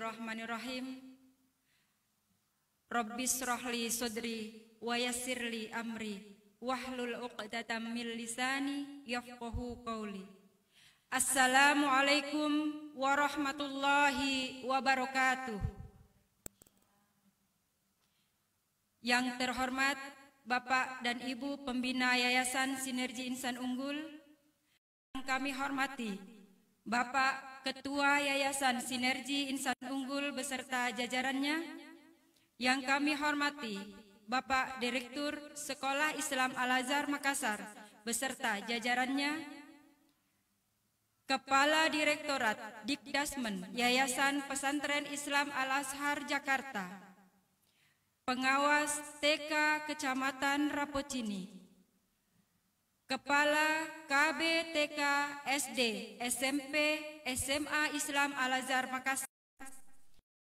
Bismillahirrahmanirrahim. Rabbis shrahli sodri wa yassirli amri wahlul 'uqdatam min lisani yafqahu qawli. Assalamualaikum warahmatullahi wabarakatuh. Yang terhormat Bapak dan Ibu Pembina Yayasan Sinergi Insan Unggul, yang kami hormati Bapak Ketua Yayasan Sinergi Insan Unggul beserta jajarannya, yang kami hormati Bapak Direktur Sekolah Islam Al-Azhar Makassar beserta jajarannya, Kepala Direktorat Dikdasmen Yayasan Pesantren Islam Al-Azhar Jakarta, Pengawas TK Kecamatan Rapocini, Kepala KB TK SD SMP SMA Islam Al-Azhar Makassar,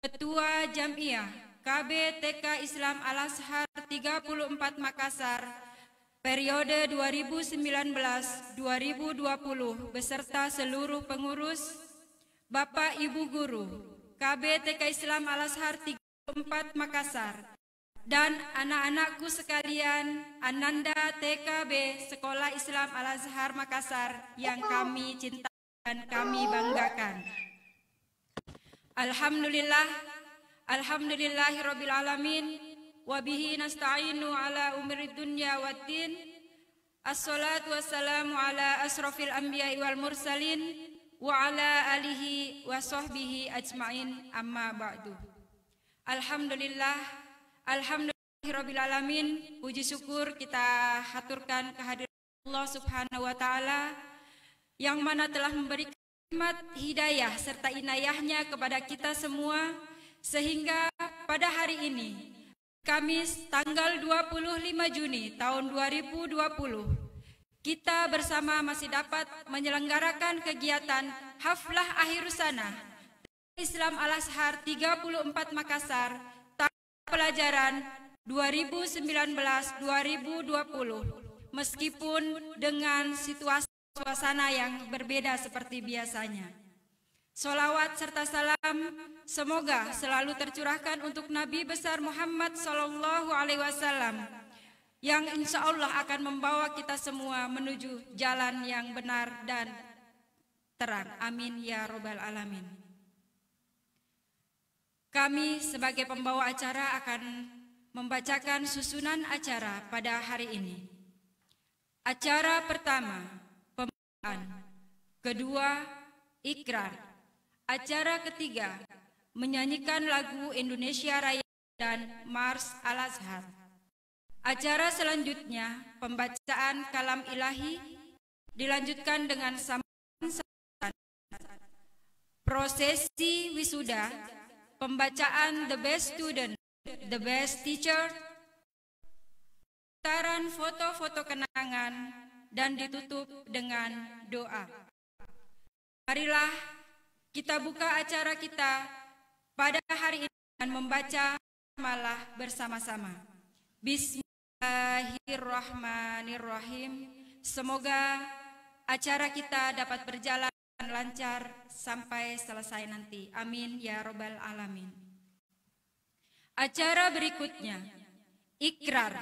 Ketua Jamiah KB TK Islam Al-Azhar 34 Makassar periode 2019-2020 beserta seluruh pengurus, Bapak Ibu Guru KB TK Islam Al-Azhar 34 Makassar, dan anak-anakku sekalian, Ananda TKB Sekolah Islam Al-Azhar Makassar yang kami cintai dan kami banggakan. Alhamdulillahirabbil alamin, wa bihi nasta'inu ala umuri dunya waddin. Assalatu wassalamu ala asrofil anbiya'i wal mursalin wa ala alihi wa sahbihi ajmain, amma ba'du. Alhamdulillahirabbil alamin, puji syukur kita haturkan kehadiran Allah Subhanahu wa taala yang mana telah memberikan nikmat hidayah serta inayahnya kepada kita semua, sehingga pada hari ini Kamis tanggal 25 Juni tahun 2020 kita bersama masih dapat menyelenggarakan kegiatan Haflah Akhir Sanah Islam Al-Azhar 34 Makassar pelajaran 2019-2020 meskipun dengan situasi suasana yang berbeda seperti biasanya. Sholawat serta salam semoga selalu tercurahkan untuk Nabi besar Muhammad SAW yang insya Allah akan membawa kita semua menuju jalan yang benar dan terang. Amin ya robbal alamin. Kami sebagai pembawa acara akan membacakan susunan acara pada hari ini. Acara pertama, pembukaan. Kedua, ikrar. Acara ketiga, menyanyikan lagu Indonesia Raya dan Mars Al-Azhar. Acara selanjutnya, pembacaan kalam ilahi, dilanjutkan dengan sambutan, prosesi wisuda, pembacaan The Best Student, The Best Teacher, putaran foto-foto kenangan, dan ditutup dengan doa. Marilah kita buka acara kita pada hari ini dengan membaca basmalah bersama-sama. Bismillahirrahmanirrahim. Semoga acara kita dapat berjalan lancar sampai selesai nanti. Amin ya robbal alamin. Acara berikutnya, ikrar,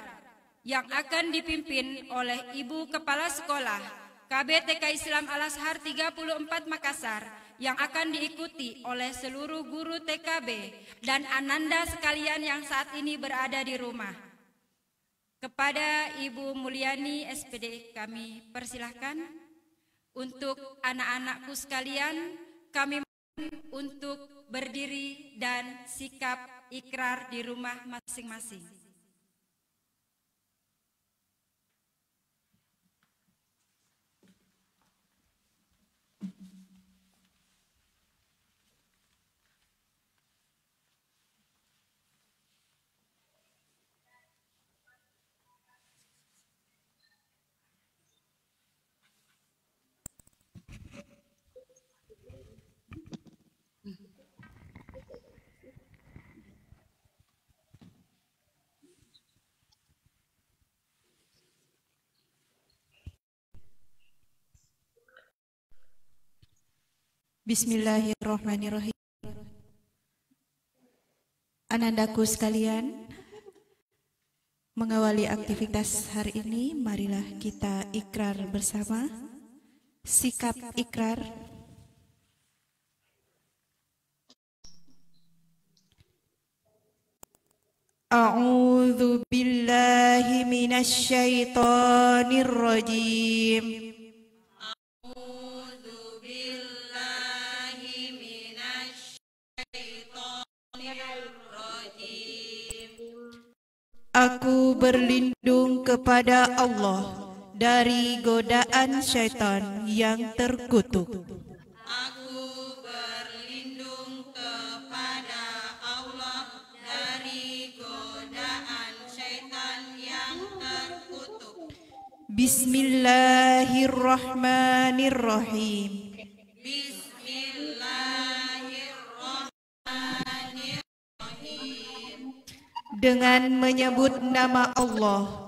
yang akan dipimpin oleh Ibu Kepala Sekolah KBTK Islam Al-Azhar 34 Makassar, yang akan diikuti oleh seluruh guru TKB dan Ananda sekalian yang saat ini berada di rumah. Kepada Ibu Mulyani SPD kami persilahkan. Untuk anak-anakku sekalian, kami mohon untuk berdiri dan sikap ikrar di rumah masing-masing. Bismillahirrahmanirrahim. Anandaku sekalian, mengawali aktivitas hari ini, marilah kita ikrar bersama. Sikap ikrar. A'udzu billahi minasy syaithanir rajim. Aku berlindung kepada Allah dari godaan syaitan yang terkutuk. Aku berlindung kepada Allah dari godaan syaitan yang terkutuk. Bismillahirrahmanirrahim. Dengan menyebut nama Allah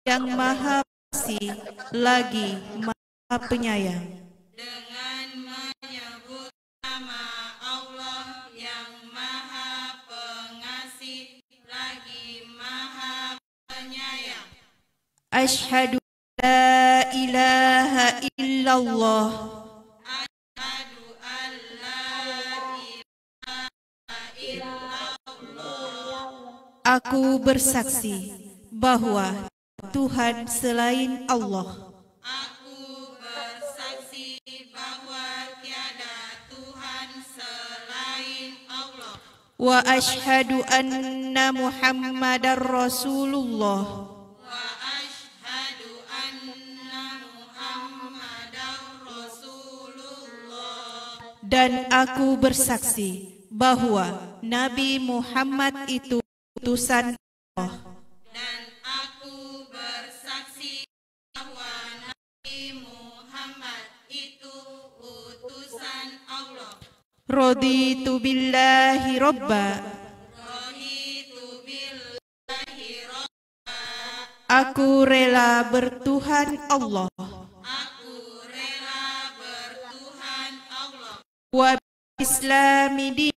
yang Maha Pengasih lagi Maha Penyayang. Dengan menyebut nama Allah yang Maha Pengasih lagi Maha Penyayang. Asyhadu la ilaha illallah. Asyhadu an la ilaha illallah. Aku bersaksi bahwa Tuhan selain Allah. Aku bersaksi bahwa tiada Tuhan selain Allah. Wa asyhadu anna Muhammadar Rasulullah. Wa asyhadu anna Muhammadar Rasulullah. Dan aku bersaksi bahwa Nabi Muhammad itu utusan Allah. Dan aku bersaksi bahwa Nabi Muhammad itu utusan Allah. Raditu billahi robba. Raditu billahi rabba. Aku rela bertuhan Allah. Aku rela bertuhan Allah. Wa islami din.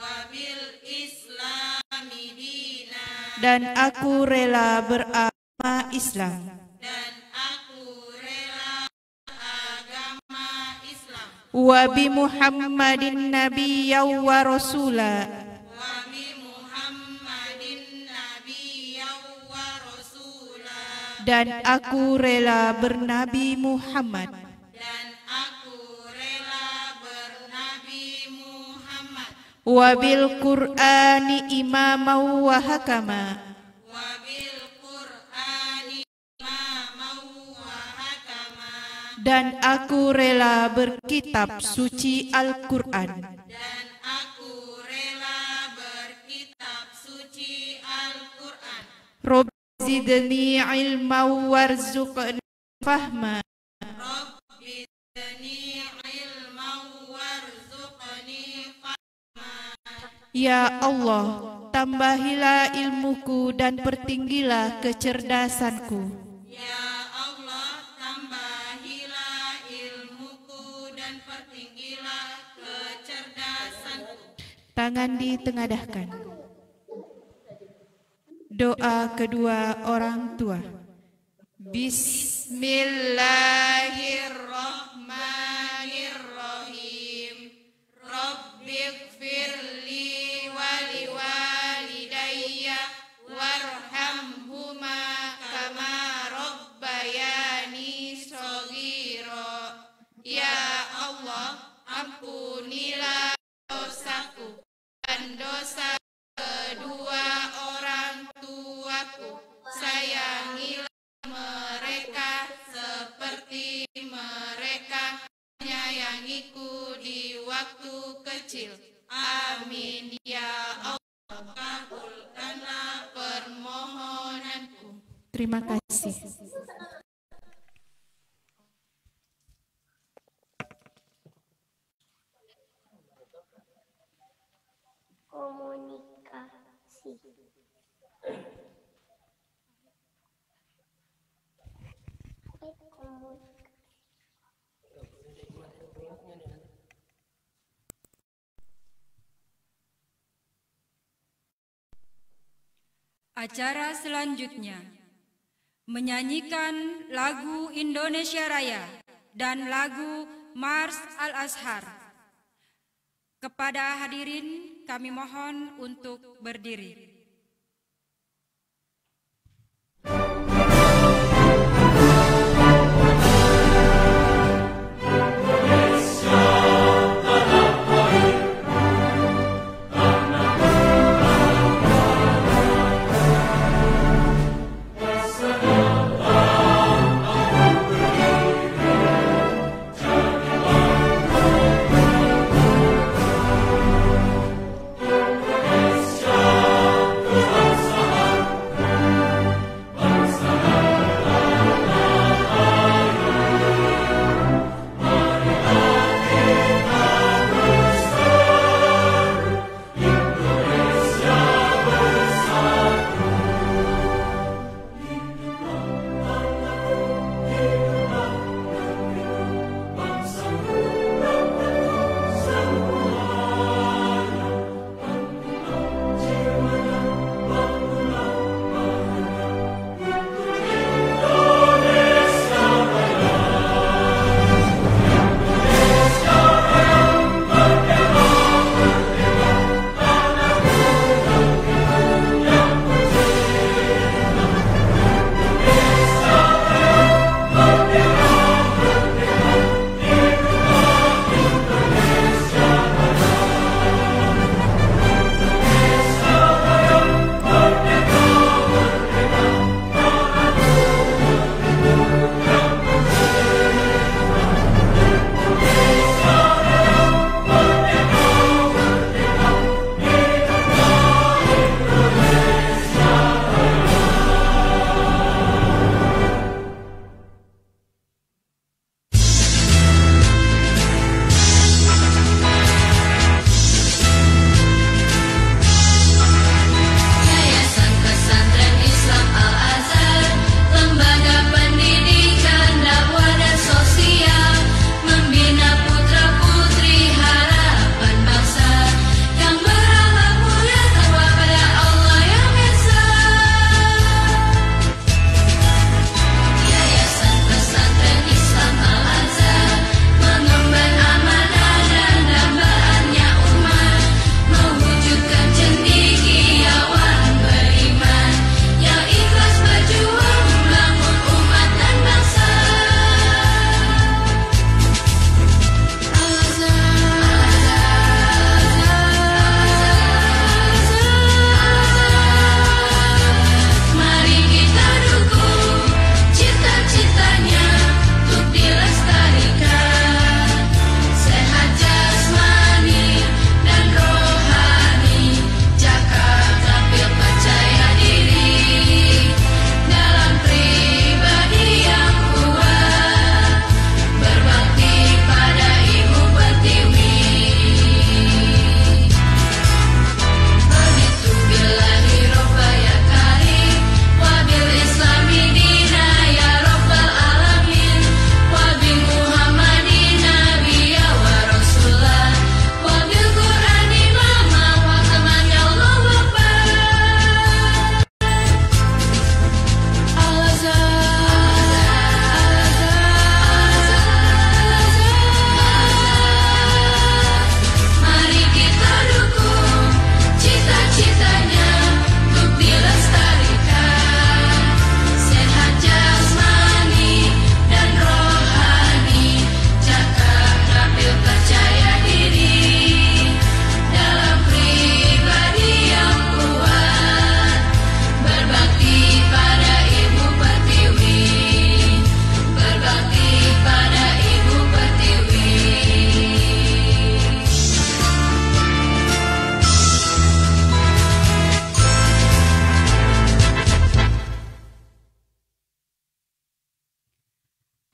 Wabil Islami dina. Dan aku rela beragama Islam. Dan aku rela agama Islam. Wa bi Muhammadin nabiyyan wa rasula. Wa bi Muhammadin nabiyyan wa rasula. Dan aku rela bernabi Muhammad. Dan aku rela bernabi Muhammad. Wa bil Qur'ani imaman wa hakama. Wabil Qur'ani imaman wa hakama. Dan aku rela berkitab suci Al-Quran. Dan aku rela berkitab suci Al-Quran. Rabbi zidni ilman warzuqni fahma. Rabbi zidni ilman warzuqni fahma. Ya Allah, tambahilah ilmuku dan pertinggilah kecerdasanku. Ya Allah, tambahilah ilmuku dan pertinggilah kecerdasanku. Tangan ditengadahkan. Doa kedua orang tua. Bismillahirrahmanirrahim. Rabbighfirli wali walidayya warhamhuma kama rabbayani shaghira. Ya Allah, ampunilah dosaku dan dosa kedua orang tuaku. Sayangilah mereka seperti mereka menyayangiku di waktu kecil. Amin ya Allah, kabulkanlah permohonanku. Terima kasih. Komunikasi. Acara selanjutnya menyanyikan lagu Indonesia Raya dan lagu Mars Al-Azhar. Kepada hadirin kami mohon untuk berdiri.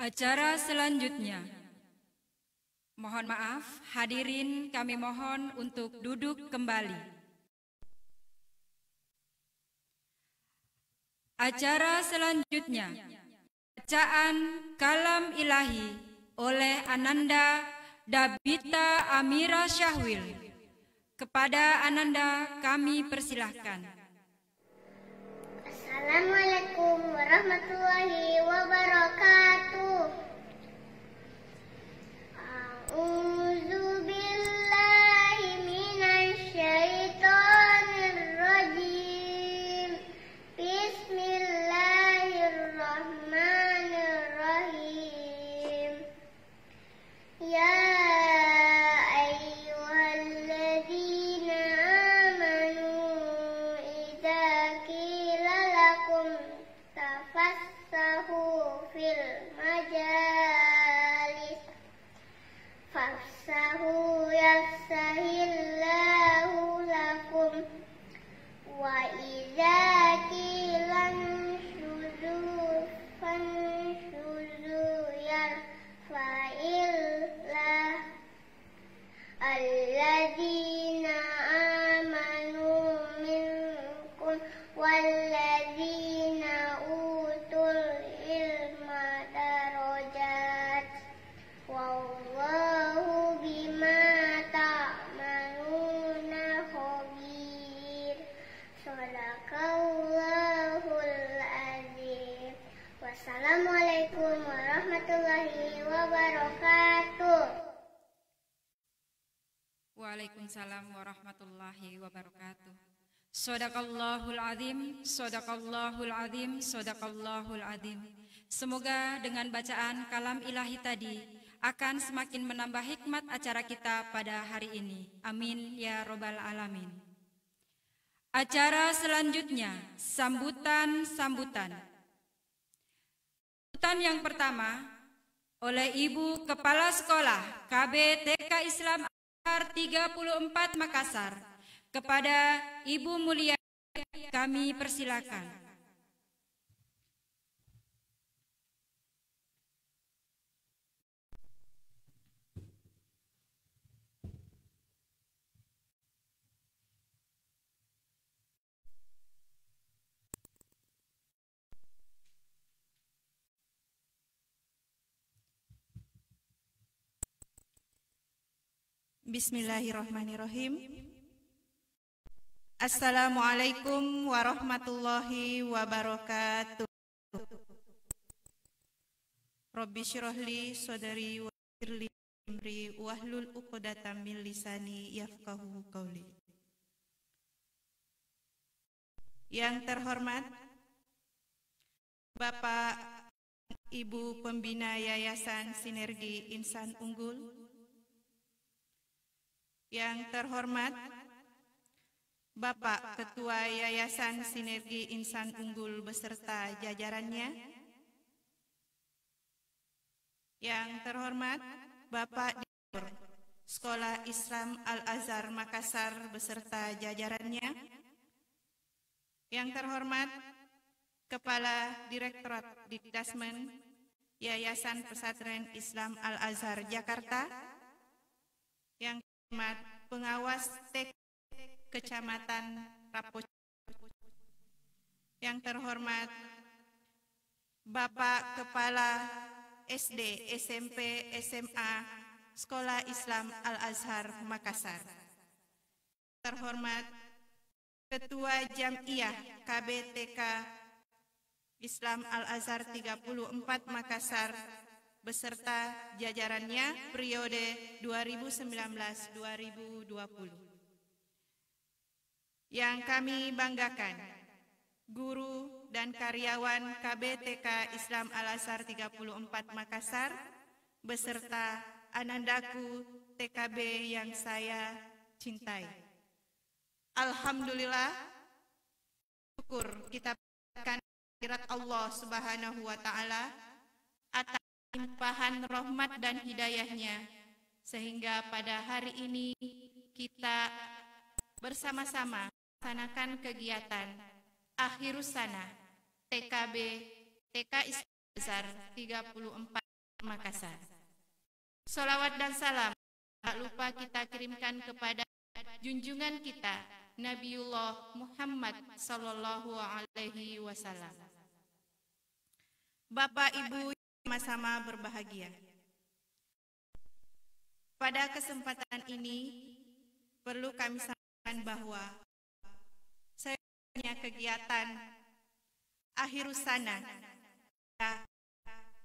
Acara selanjutnya. Mohon maaf, hadirin kami mohon untuk duduk kembali. Acara selanjutnya, bacaan Kalam Ilahi oleh Ananda Dabita Amira Syahwil. Kepada Ananda kami persilahkan. Assalamualaikum warahmatullahi wabarakatuh. A'udzu billahi minasy syaithanir rajim. Bismillahirrahmanirrahim. Ya fafsahu yafsahillahu lakum wa idza qila shuzu fanshuzu yarfa'illah alladzina amanu minkum walladzina utul ilma darajat wallahu bima ta'maluna khabir. Shadaqallahul azim. Wassalamualaikum warahmatullahi wabarakatuh. Waalaikumsalam warahmatullahi wabarakatuh. Shadaqallahul azim, shadaqallahul azim, shadaqallahul azim. Semoga dengan bacaan kalam ilahi tadi akan semakin menambah hikmat acara kita pada hari ini. Amin ya robbal alamin. Acara selanjutnya, sambutan. Sambutan yang pertama oleh Ibu Kepala Sekolah KB TK Islam Al-Azhar 34 Makassar. Kepada Ibu Mulia kami persilakan. Bismillahirrahmanirrahim. Assalamualaikum warahmatullahi wabarakatuh. Rabbi syrahli sadri wa yassir li amri wahlul 'uqdatam min lisani yafqahu qawli. Yang terhormat Bapak Ibu Pembina Yayasan Sinergi Insan Unggul, yang terhormat Bapak Ketua Yayasan Sinergi Insan Unggul beserta jajarannya, yang terhormat Bapak Direktur Sekolah Islam Al-Azhar Makassar beserta jajarannya, yang terhormat Kepala Direktorat Dikdasmen Yayasan Pesantren Islam Al-Azhar Jakarta, yang terhormat Pengawas TK Kecamatan Rapopo, yang terhormat Bapak Kepala SD, SMP, SMA Sekolah Islam Al-Azhar Makassar, terhormat Ketua Jam'iyah KBTK Islam Al-Azhar 34 Makassar beserta jajarannya periode 2019-2020. Yang kami banggakan, guru dan karyawan KBTK Islam Al-Azhar 34 Makassar beserta anandaku TKB yang saya cintai. Alhamdulillah, syukur kita berikan kehadirat Allah Subhanahu wa taala atas limpahan rahmat dan hidayahnya, sehingga pada hari ini kita bersama-sama melaksanakan kegiatan Akhirus Sana TKB TK Islam Al-Azhar 34 Makassar. Sholawat dan salam tak lupa kita kirimkan kepada junjungan kita Nabiullah Muhammad sallallahu alaihi wasallam. Bapak Ibu sama-sama berbahagia. Pada kesempatan ini perlu kami sampaikan bahwa saya punya kegiatan Akhirusana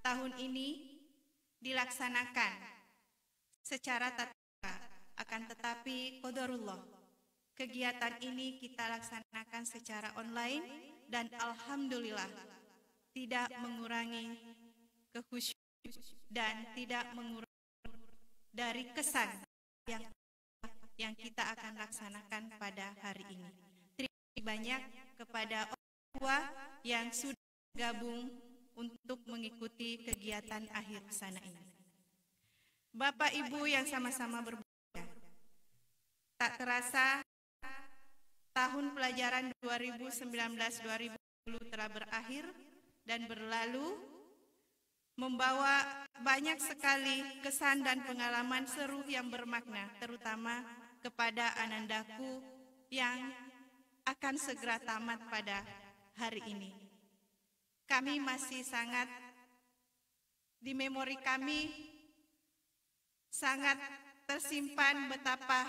tahun ini dilaksanakan secara tatap muka, akan tetapi qadarullah kegiatan ini kita laksanakan secara online dan alhamdulillah tidak mengurangi kekhusyukan dan tidak mengurangi dari kesan yang kita akan laksanakan pada hari ini. Terima kasih banyak kepada orang tua yang sudah bergabung untuk mengikuti kegiatan akhir sana ini. Bapak Ibu yang sama-sama berbahagia, tak terasa tahun pelajaran 2019-2020 telah berakhir dan berlalu, membawa banyak sekali kesan dan pengalaman seru yang bermakna, terutama kepada anandaku yang akan segera tamat pada hari ini. Kami masih sangat, di memori kami sangat tersimpan betapa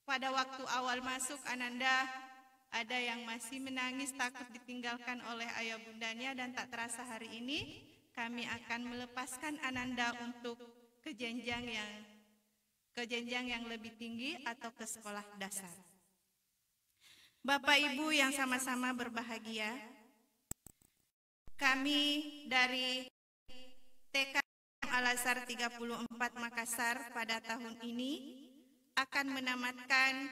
pada waktu awal masuk Ananda ada yang masih menangis takut ditinggalkan oleh ayah bundanya, dan tak terasa hari ini kami akan melepaskan Ananda untuk ke jenjang yang lebih tinggi atau ke sekolah dasar. Bapak Ibu yang sama-sama berbahagia, kami dari TK Al-Azhar 34 Makassar pada tahun ini akan menamatkan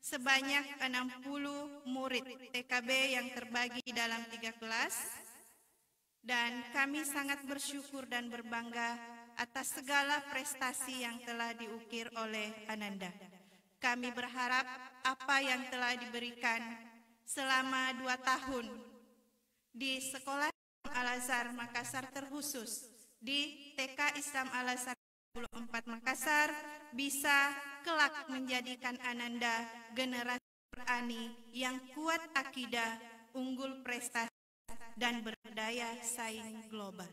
sebanyak 60 murid TKB yang terbagi dalam 3 kelas, dan kami sangat bersyukur dan berbangga atas segala prestasi yang telah diukir oleh Ananda. Kami berharap apa yang telah diberikan selama 2 tahun di Sekolah Al-Azhar Makassar, terkhusus di TK Islam Al-Azhar 34 Makassar, bisa kelak menjadikan Ananda generasi Qurani yang kuat akidah, unggul prestasi, dan berdaya saing global.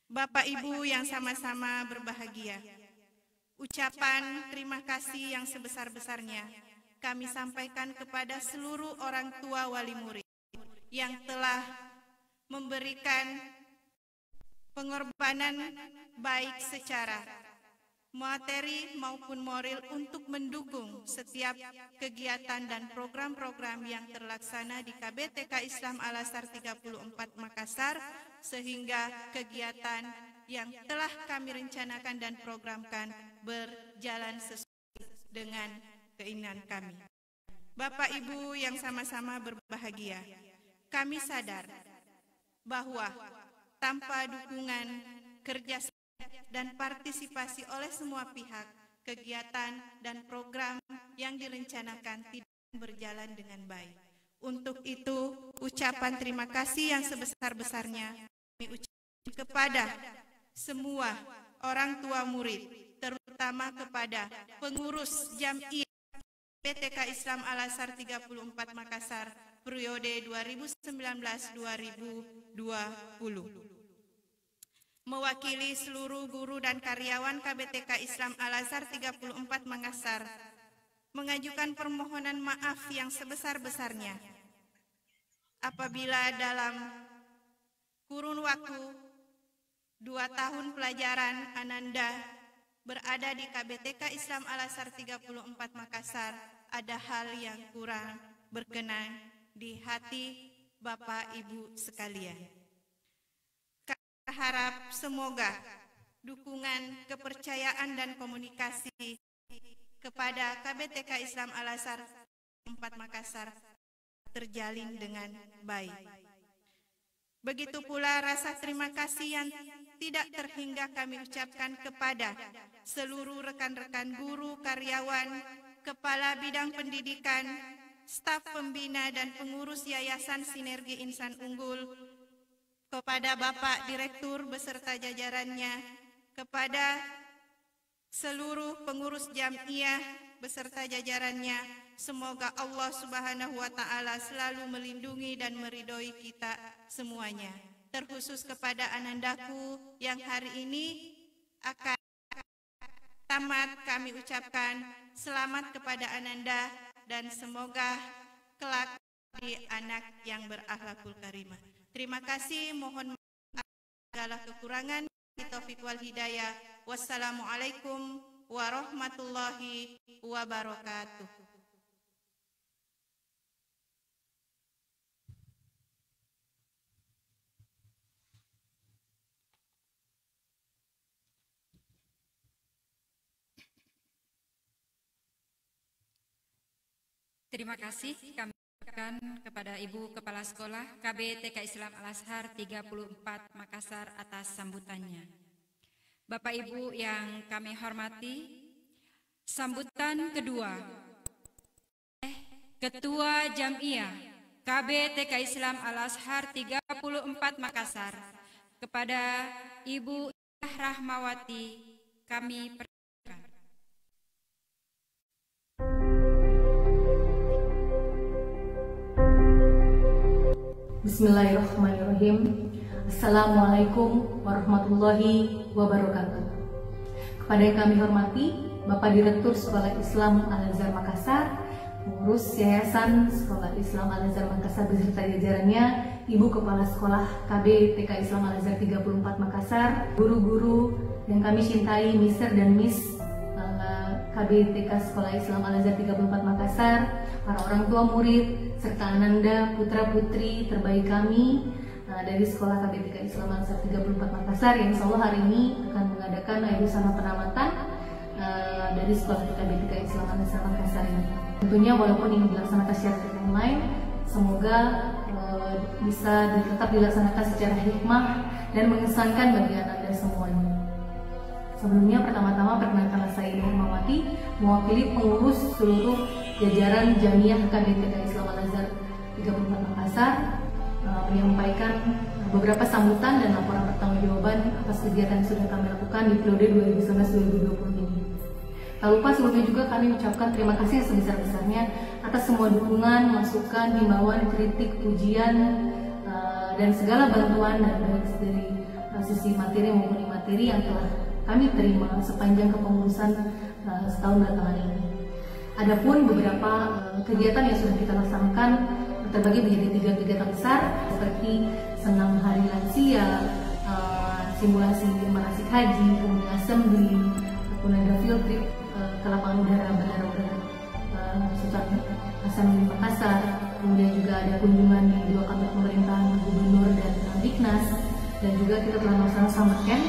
Bapak Ibu yang sama-sama berbahagia, ucapan terima kasih yang sebesar-besarnya kami sampaikan kepada seluruh orang tua wali murid yang telah memberikan pengorbanan baik secara materi maupun moral untuk mendukung setiap kegiatan dan program-program yang terlaksana di KBTK Islam Al-Azhar 34 Makassar, sehingga kegiatan yang telah kami rencanakan dan programkan berjalan sesuai dengan keinginan kami. Bapak Ibu yang sama-sama berbahagia, kami sadar bahwa tanpa dukungan, kerja dan partisipasi oleh semua pihak, kegiatan dan program yang direncanakan tidak berjalan dengan baik. Untuk itu, ucapan terima kasih yang sebesar-besarnya kami ucapkan kepada semua orang tua murid, terutama kepada pengurus Jam'iyah BTK Islam Al-Azhar 34 Makassar periode 2019-2020. Mewakili seluruh guru dan karyawan KBTK Islam Al-Azhar 34 Makassar, mengajukan permohonan maaf yang sebesar-besarnya apabila dalam kurun waktu 2 tahun pelajaran Ananda berada di KBTK Islam Al-Azhar 34 Makassar ada hal yang kurang berkenan di hati Bapak Ibu sekalian. Harap semoga dukungan, kepercayaan dan komunikasi kepada KBTK Islam Al-Azhar 4 Makassar terjalin dengan baik. Begitu pula rasa terima kasih yang tidak terhingga kami ucapkan kepada seluruh rekan-rekan guru, karyawan, kepala bidang pendidikan, staf pembina dan pengurus Yayasan Sinergi Insan Unggul, kepada Bapak Direktur beserta jajarannya, kepada seluruh pengurus Jam'iyah beserta jajarannya. Semoga Allah Subhanahu wa Ta'ala selalu melindungi dan meridhoi kita semuanya. Terkhusus kepada anandaku yang hari ini akan tamat, kami ucapkan selamat kepada Ananda, dan semoga kelak anak yang berakhlakul karimah. Terima kasih, mohon maaf segala kekurangan. Taufik wal hidayah. Wassalamualaikum warahmatullahi wabarakatuh. Terima kasih kami ucapkan kepada Ibu Kepala Sekolah KB TK Islam Al-Azhar 34 Makassar atas sambutannya. Bapak Ibu yang kami hormati, sambutan kedua Ketua Jam'iyah KB TK Islam Al-Azhar 34 Makassar kepada Ibu Rahmawati kami persilakan. Bismillahirrahmanirrahim. Assalamualaikum warahmatullahi wabarakatuh. Kepada yang kami hormati Bapak Direktur Sekolah Islam Al-Azhar Makassar, pengurus Yayasan Sekolah Islam Al-Azhar Makassar beserta jajarannya, Ibu Kepala Sekolah KB TK Islam Al-Azhar 34 Makassar, guru-guru yang kami cintai, Mister dan Miss KB TK Sekolah Islam Al-Azhar 34 Makassar, para orang tua murid, serta ananda putra-putri terbaik kami dari Sekolah KB TK Islam Al-Azhar 34 Makassar yang insya Allah hari ini akan mengadakan usaha penamatan dari Sekolah KB TK Islam Al-Azhar Makassar ini. Tentunya walaupun ini dilaksanakan secara online, semoga bisa tetap dilaksanakan secara hikmah dan mengesankan bagi Anda semuanya. Sebelumnya pertama-tama perkenalkanlah saya Ibu Rahmawati, mewakili pengurus seluruh jajaran Jam'iyah KB TK Islam Al-Azhar 34 Makassar menyampaikan beberapa sambutan dan laporan pertanggungjawaban atas kegiatan yang sudah kami lakukan di periode 2019-2020 ini. Tak lupa sebelumnya juga kami ucapkan terima kasih sebesar-besarnya atas semua dukungan, masukan, himbauan, kritik, pujian, dan segala bantuan dari sisi materi maupun imateri yang telah kami terima sepanjang kepengurusan setahun belakangan ini. Adapun beberapa kegiatan yang sudah kita laksanakan terbagi menjadi 3 kegiatan besar seperti senam hari lansia, simulasi manasik haji, kemudian assembly, kemudian ada field trip ke lapangan udara Bandara Udara Sultan Hasanuddin Makassar, kemudian juga ada kunjungan di 2 kantor pemerintahan gubernur dan Diknas, dan juga kita telah melaksanakan summer camp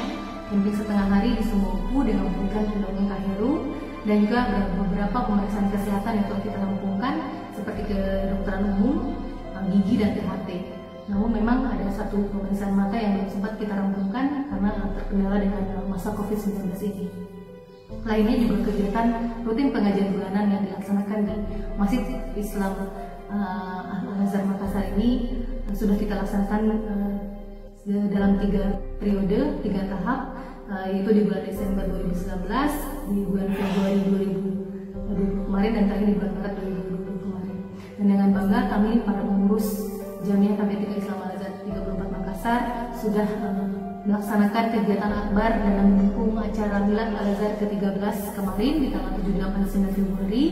camping setengah hari di Sumopu dengan memberikan pendongeng Kaheru, dan juga beberapa pemeriksaan kesehatan yang telah kita lakukan seperti kedokteran umum, gigi dan THT. Namun memang ada satu pemeriksaan mata yang belum sempat kita rampungkan karena terkendala dengan masa COVID-19 ini. Lainnya juga kegiatan rutin pengajian bulanan yang dilaksanakan di Masjid Islam Al-Azhar Makassar ini sudah kita laksanakan dalam 3 periode, 3 tahap, yaitu di bulan Desember 2019, di bulan Februari 2020 kemarin, dan terakhir di bulan Maret 2020 kemarin. Dan dengan bangga kami para pengurus Jam'iyah KB TK Islam Al-Azhar 34 Makassar sudah melaksanakan kegiatan akbar dalam mendukung acara Milad Al-Azhar ke-13 kemarin di tanggal 7-8 Februari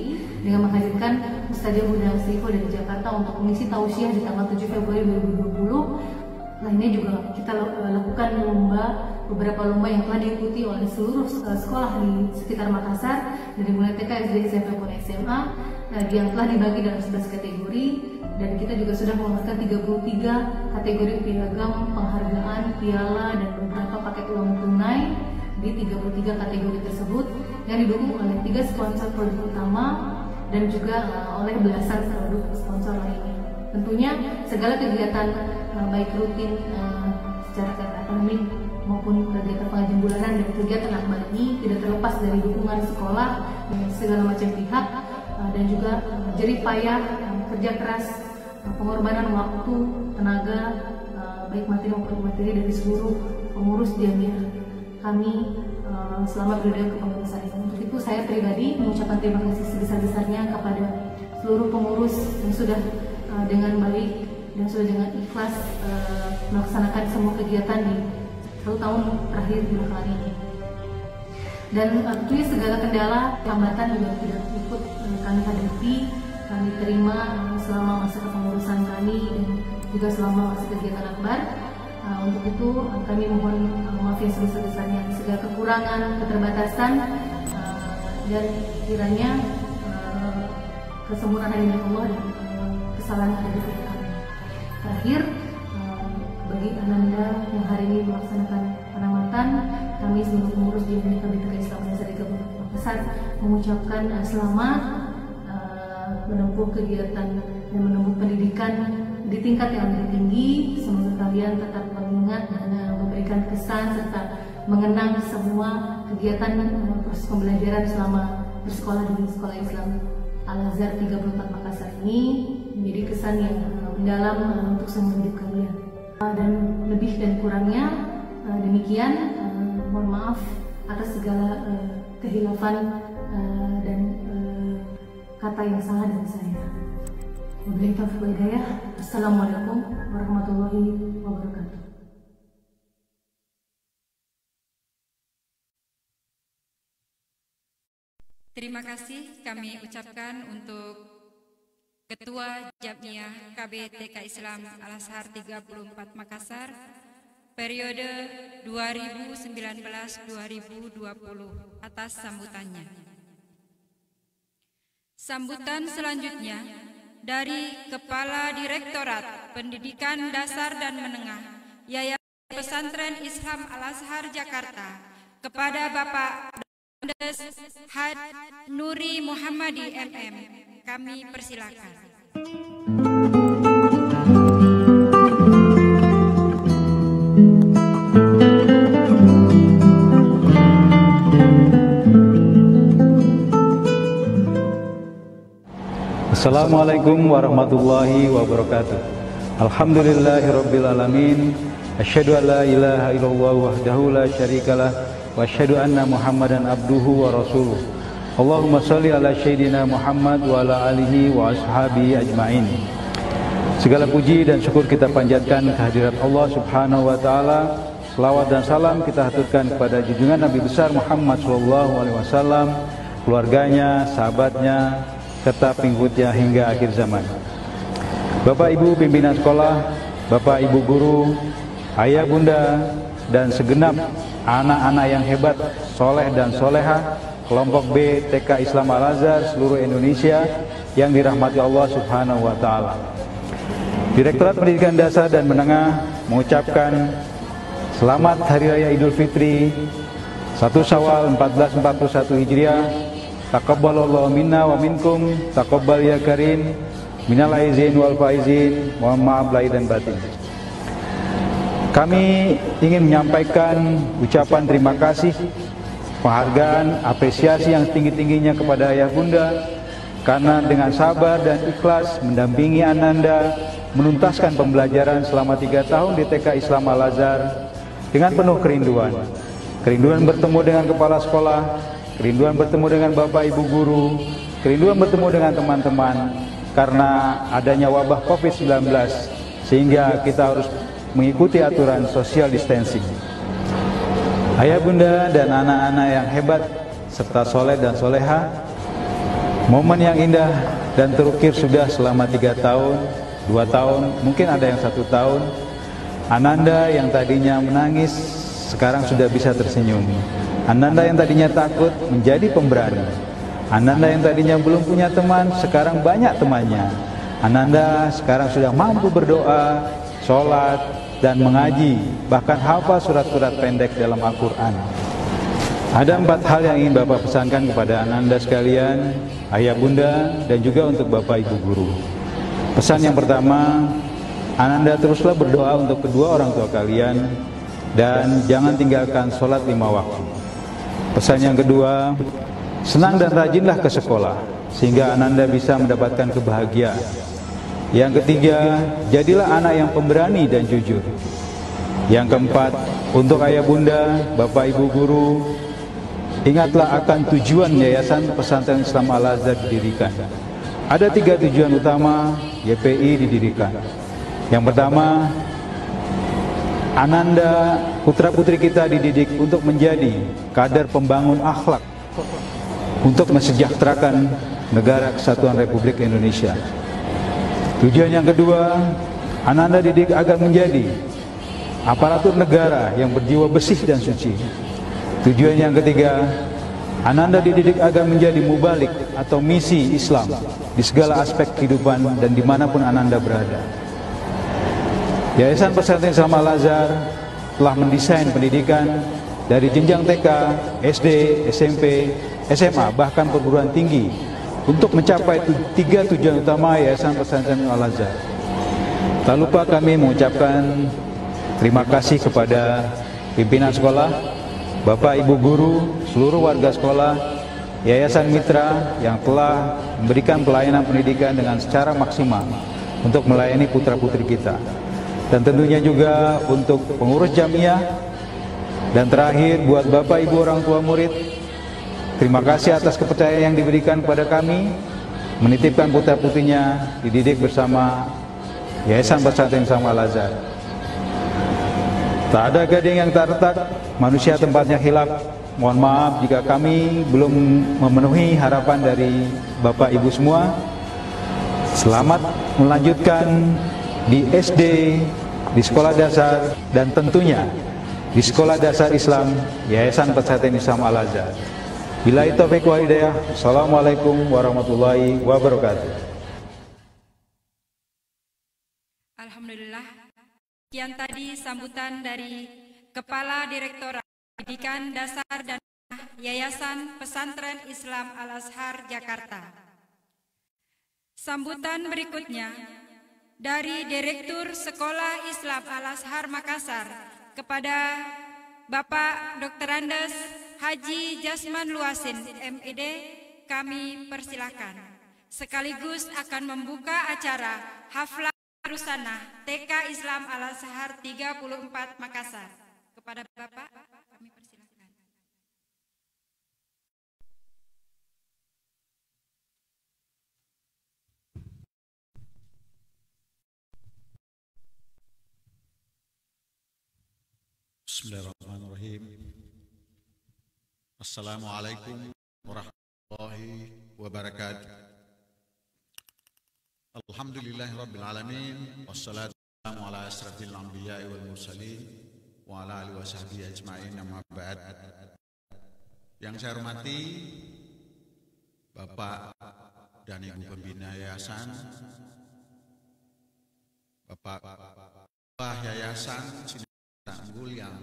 dengan menghadirkan Ustazah Huda Sifo dari Jakarta untuk mengisi tausiah di tanggal 7 Februari 2020. Lainnya juga kita lakukan beberapa lomba yang telah diikuti oleh seluruh sekolah di sekitar Makassar dari mulai TK, SD, SMP maupun SMA, yang telah dibagi dalam 11 kategori, dan kita juga sudah mengangkat 33 kategori piagam, penghargaan, piala, dan beberapa paket uang tunai di 33 kategori tersebut yang didukung oleh 3 sponsor produk utama dan juga oleh belasan produk sponsor lainnya. Tentunya segala kegiatan baik rutin secara akademik maupun kegiatan pengajian bulanan dan kegiatan akbar ini tidak terlepas dari dukungan sekolah dan segala macam pihak, dan juga jerih payah, kerja keras, pengorbanan waktu, tenaga, baik materi maupun materi dari seluruh pengurus Jam'iyah kami selama periode kepengurusan ini. Untuk itu saya pribadi mengucapkan terima kasih sebesar-besarnya kepada seluruh pengurus yang sudah dengan baik dan sudah dengan ikhlas melaksanakan semua kegiatan di 1 tahun terakhir belakangan ini. Dan tentunya segala kendala, hambatan juga tidak ikut kami hadapi, kami terima selama masa kepengurusan pelaksanaan kami dan juga selama masa kegiatan akbar. Untuk itu kami mohon maaf yang sebesar-besarnya segala kekurangan, keterbatasan, dan kiranya kesempurnaan dari Allah dan kesalahan ada di diri kami. Terakhir, bagi Ananda yang hari ini melaksanakan penamatan, kami sebagai pengurus di unit KBTK Islam Al-Azhar Makassar mengucapkan selamat menempuh kegiatan dan menempuh pendidikan di tingkat yang lebih tinggi. Semoga kalian tetap mengingat dan memberikan kesan serta mengenang semua kegiatan proses pembelajaran selama bersekolah di Sekolah Islam Al-Azhar 34 Makassar ini menjadi kesan yang mendalam untuk seumur hidup kalian. Dan lebih dan kurangnya demikian, mohon maaf atas segala kehilafan dan kata yang salah dari saya. Wabillahi taufiq wal hidayah. Assalamualaikum warahmatullahi wabarakatuh. Terima kasih kami ucapkan untuk Ketua Jam'iyah KBTK Islam Al-Azhar 34 Makassar periode 2019-2020 atas sambutannya. Sambutan selanjutnya dari Kepala Direktorat Pendidikan Dasar dan Menengah Yayasan Pesantren Islam Al-Azhar Jakarta kepada Bapak Andes Had Nuri Muhammadi MM, kami persilakan. Assalamualaikum warahmatullahi wabarakatuh. Alhamdulillahirabbil alamin. Asyhadu an la ilaha illallah wahdahu la syarikalah wa asyhadu anna Muhammadan abduhu wa rasuluh. Allahumma shalli ala sayyidina Muhammad wa ala alihi wa ashabihi ajmain. Segala puji dan syukur kita panjatkan kehadirat Allah Subhanahu wa taala. Selawat dan salam kita haturkan kepada junjungan Nabi besar Muhammad sallallahu alaihi wasallam, keluarganya, sahabatnya, serta pengikutnya hingga akhir zaman. Bapak Ibu pimpinan sekolah, Bapak Ibu guru, ayah bunda, dan segenap anak-anak yang hebat, soleh dan soleha, kelompok B TK Islam Al-Azhar seluruh Indonesia yang dirahmati Allah Subhanahu wa taala. Direktorat Pendidikan Dasar dan Menengah mengucapkan selamat Hari Raya Idul Fitri 1 Syawal 1441 Hijriah. Taqabbalallahu minna wa minkum, taqabbal ya karim, minal aizin wal faizin, mohon maaf lahir dan batin. Kami ingin menyampaikan ucapan terima kasih, penghargaan, apresiasi yang tinggi-tingginya kepada ayah bunda karena dengan sabar dan ikhlas mendampingi Ananda menuntaskan pembelajaran selama 3 tahun di TK Islam Al-Azhar dengan penuh kerinduan. Kerinduan bertemu dengan kepala sekolah, kerinduan bertemu dengan Bapak Ibu guru, kerinduan bertemu dengan teman-teman karena adanya wabah COVID-19 sehingga kita harus mengikuti aturan social distancing. Ayah bunda dan anak-anak yang hebat serta soleh dan soleha, momen yang indah dan terukir sudah selama 3 tahun, 2 tahun, mungkin ada yang 1 tahun. Ananda yang tadinya menangis sekarang sudah bisa tersenyum. Ananda yang tadinya takut menjadi pemberani. Ananda yang tadinya belum punya teman sekarang banyak temannya. Ananda sekarang sudah mampu berdoa, sholat, dan mengaji, bahkan hafal surat-surat pendek dalam Al-Quran. Ada 4 hal yang ingin Bapak pesankan kepada Ananda sekalian, ayah bunda, dan juga untuk Bapak Ibu guru. Pesan yang pertama, Ananda teruslah berdoa untuk kedua orang tua kalian dan jangan tinggalkan sholat 5 waktu. Pesan yang kedua, senang dan rajinlah ke sekolah sehingga Ananda bisa mendapatkan kebahagiaan. Yang ketiga, jadilah anak yang pemberani dan jujur. Yang keempat, untuk ayah bunda, bapak ibu guru, ingatlah akan tujuan Yayasan Pesantren Islam Al-Azhar didirikan. Ada 3 tujuan utama YPI didirikan. Yang pertama, Ananda, putra-putri kita dididik untuk menjadi kader pembangun akhlak untuk mensejahterakan negara kesatuan Republik Indonesia. Tujuan yang kedua, Ananda didik agar menjadi aparatur negara yang berjiwa bersih dan suci. Tujuan yang ketiga, Ananda dididik agar menjadi mubalik atau misi Islam di segala aspek kehidupan dan dimanapun Ananda berada. Yayasan Pesantren Islam Al-Azhar telah mendesain pendidikan dari jenjang TK, SD, SMP, SMA, bahkan perguruan tinggi untuk mencapai 3 tujuan utama Yayasan Pesantren Al-Azhar. Tak lupa kami mengucapkan terima kasih kepada pimpinan sekolah, Bapak Ibu guru, seluruh warga sekolah, Yayasan Mitra yang telah memberikan pelayanan pendidikan dengan secara maksimal untuk melayani putra-putri kita. Dan tentunya juga untuk pengurus jamiah. Dan terakhir buat Bapak Ibu orang tua murid, terima kasih atas kepercayaan yang diberikan kepada kami, menitipkan putra-putrinya dididik bersama Yayasan Pesantren Islam Al-Azhar. Tak ada gading yang tak retak, manusia tempatnya khilaf. Mohon maaf jika kami belum memenuhi harapan dari Bapak Ibu semua. Selamat melanjutkan di SD, di sekolah dasar, dan tentunya di Sekolah Dasar Islam Yayasan Pesantren Islam Al-Azhar. Billahi taufiq wal hidayah. Assalamualaikum warahmatullahi wabarakatuh. Alhamdulillah. Sekian tadi sambutan dari Kepala Direktorat Pendidikan Dasar dan Yayasan Pesantren Islam Al-Azhar Jakarta. Sambutan berikutnya dari Direktur Sekolah Islam Al-Azhar Makassar kepada Bapak Dr. Andes Haji Jasman Luasin, MED, kami persilakan. Sekaligus akan membuka acara Haflah Rusanah TK Islam Al-Azhar 34 Makassar. Kepada Bapak, kami persilakan. Bismillahirrahmanirrahim. Assalamualaikum warahmatullahi wabarakatuh. Alhamdulillahirabbil alamin, wassalatu wassalamu ala asrafil anbiya'i wal mursalin wa ala alihi washabbihi ajma'in, amma ba'd. Yang saya hormati Bapak dan Ibu pembina yayasan, Bapak Yayasan Tanggul yang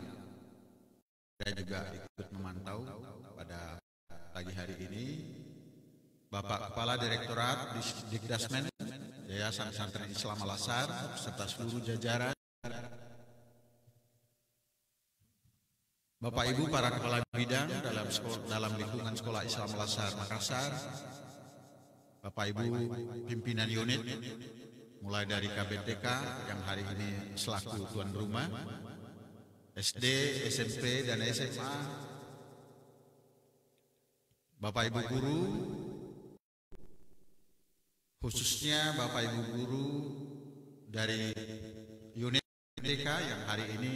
saya juga ikut memantau pada pagi hari ini, Bapak Kepala Direktorat Dikdasmen Yayasan Pesantren Islam Al-Azhar serta seluruh jajaran, Bapak Ibu para kepala bidang dalam lingkungan Sekolah Islam Al-Azhar Makassar, Bapak Ibu pimpinan unit mulai dari KBTK yang hari ini selaku tuan rumah, SD, SMP, dan SMA, Bapak Ibu guru, khususnya Bapak Ibu guru dari unit TK yang hari ini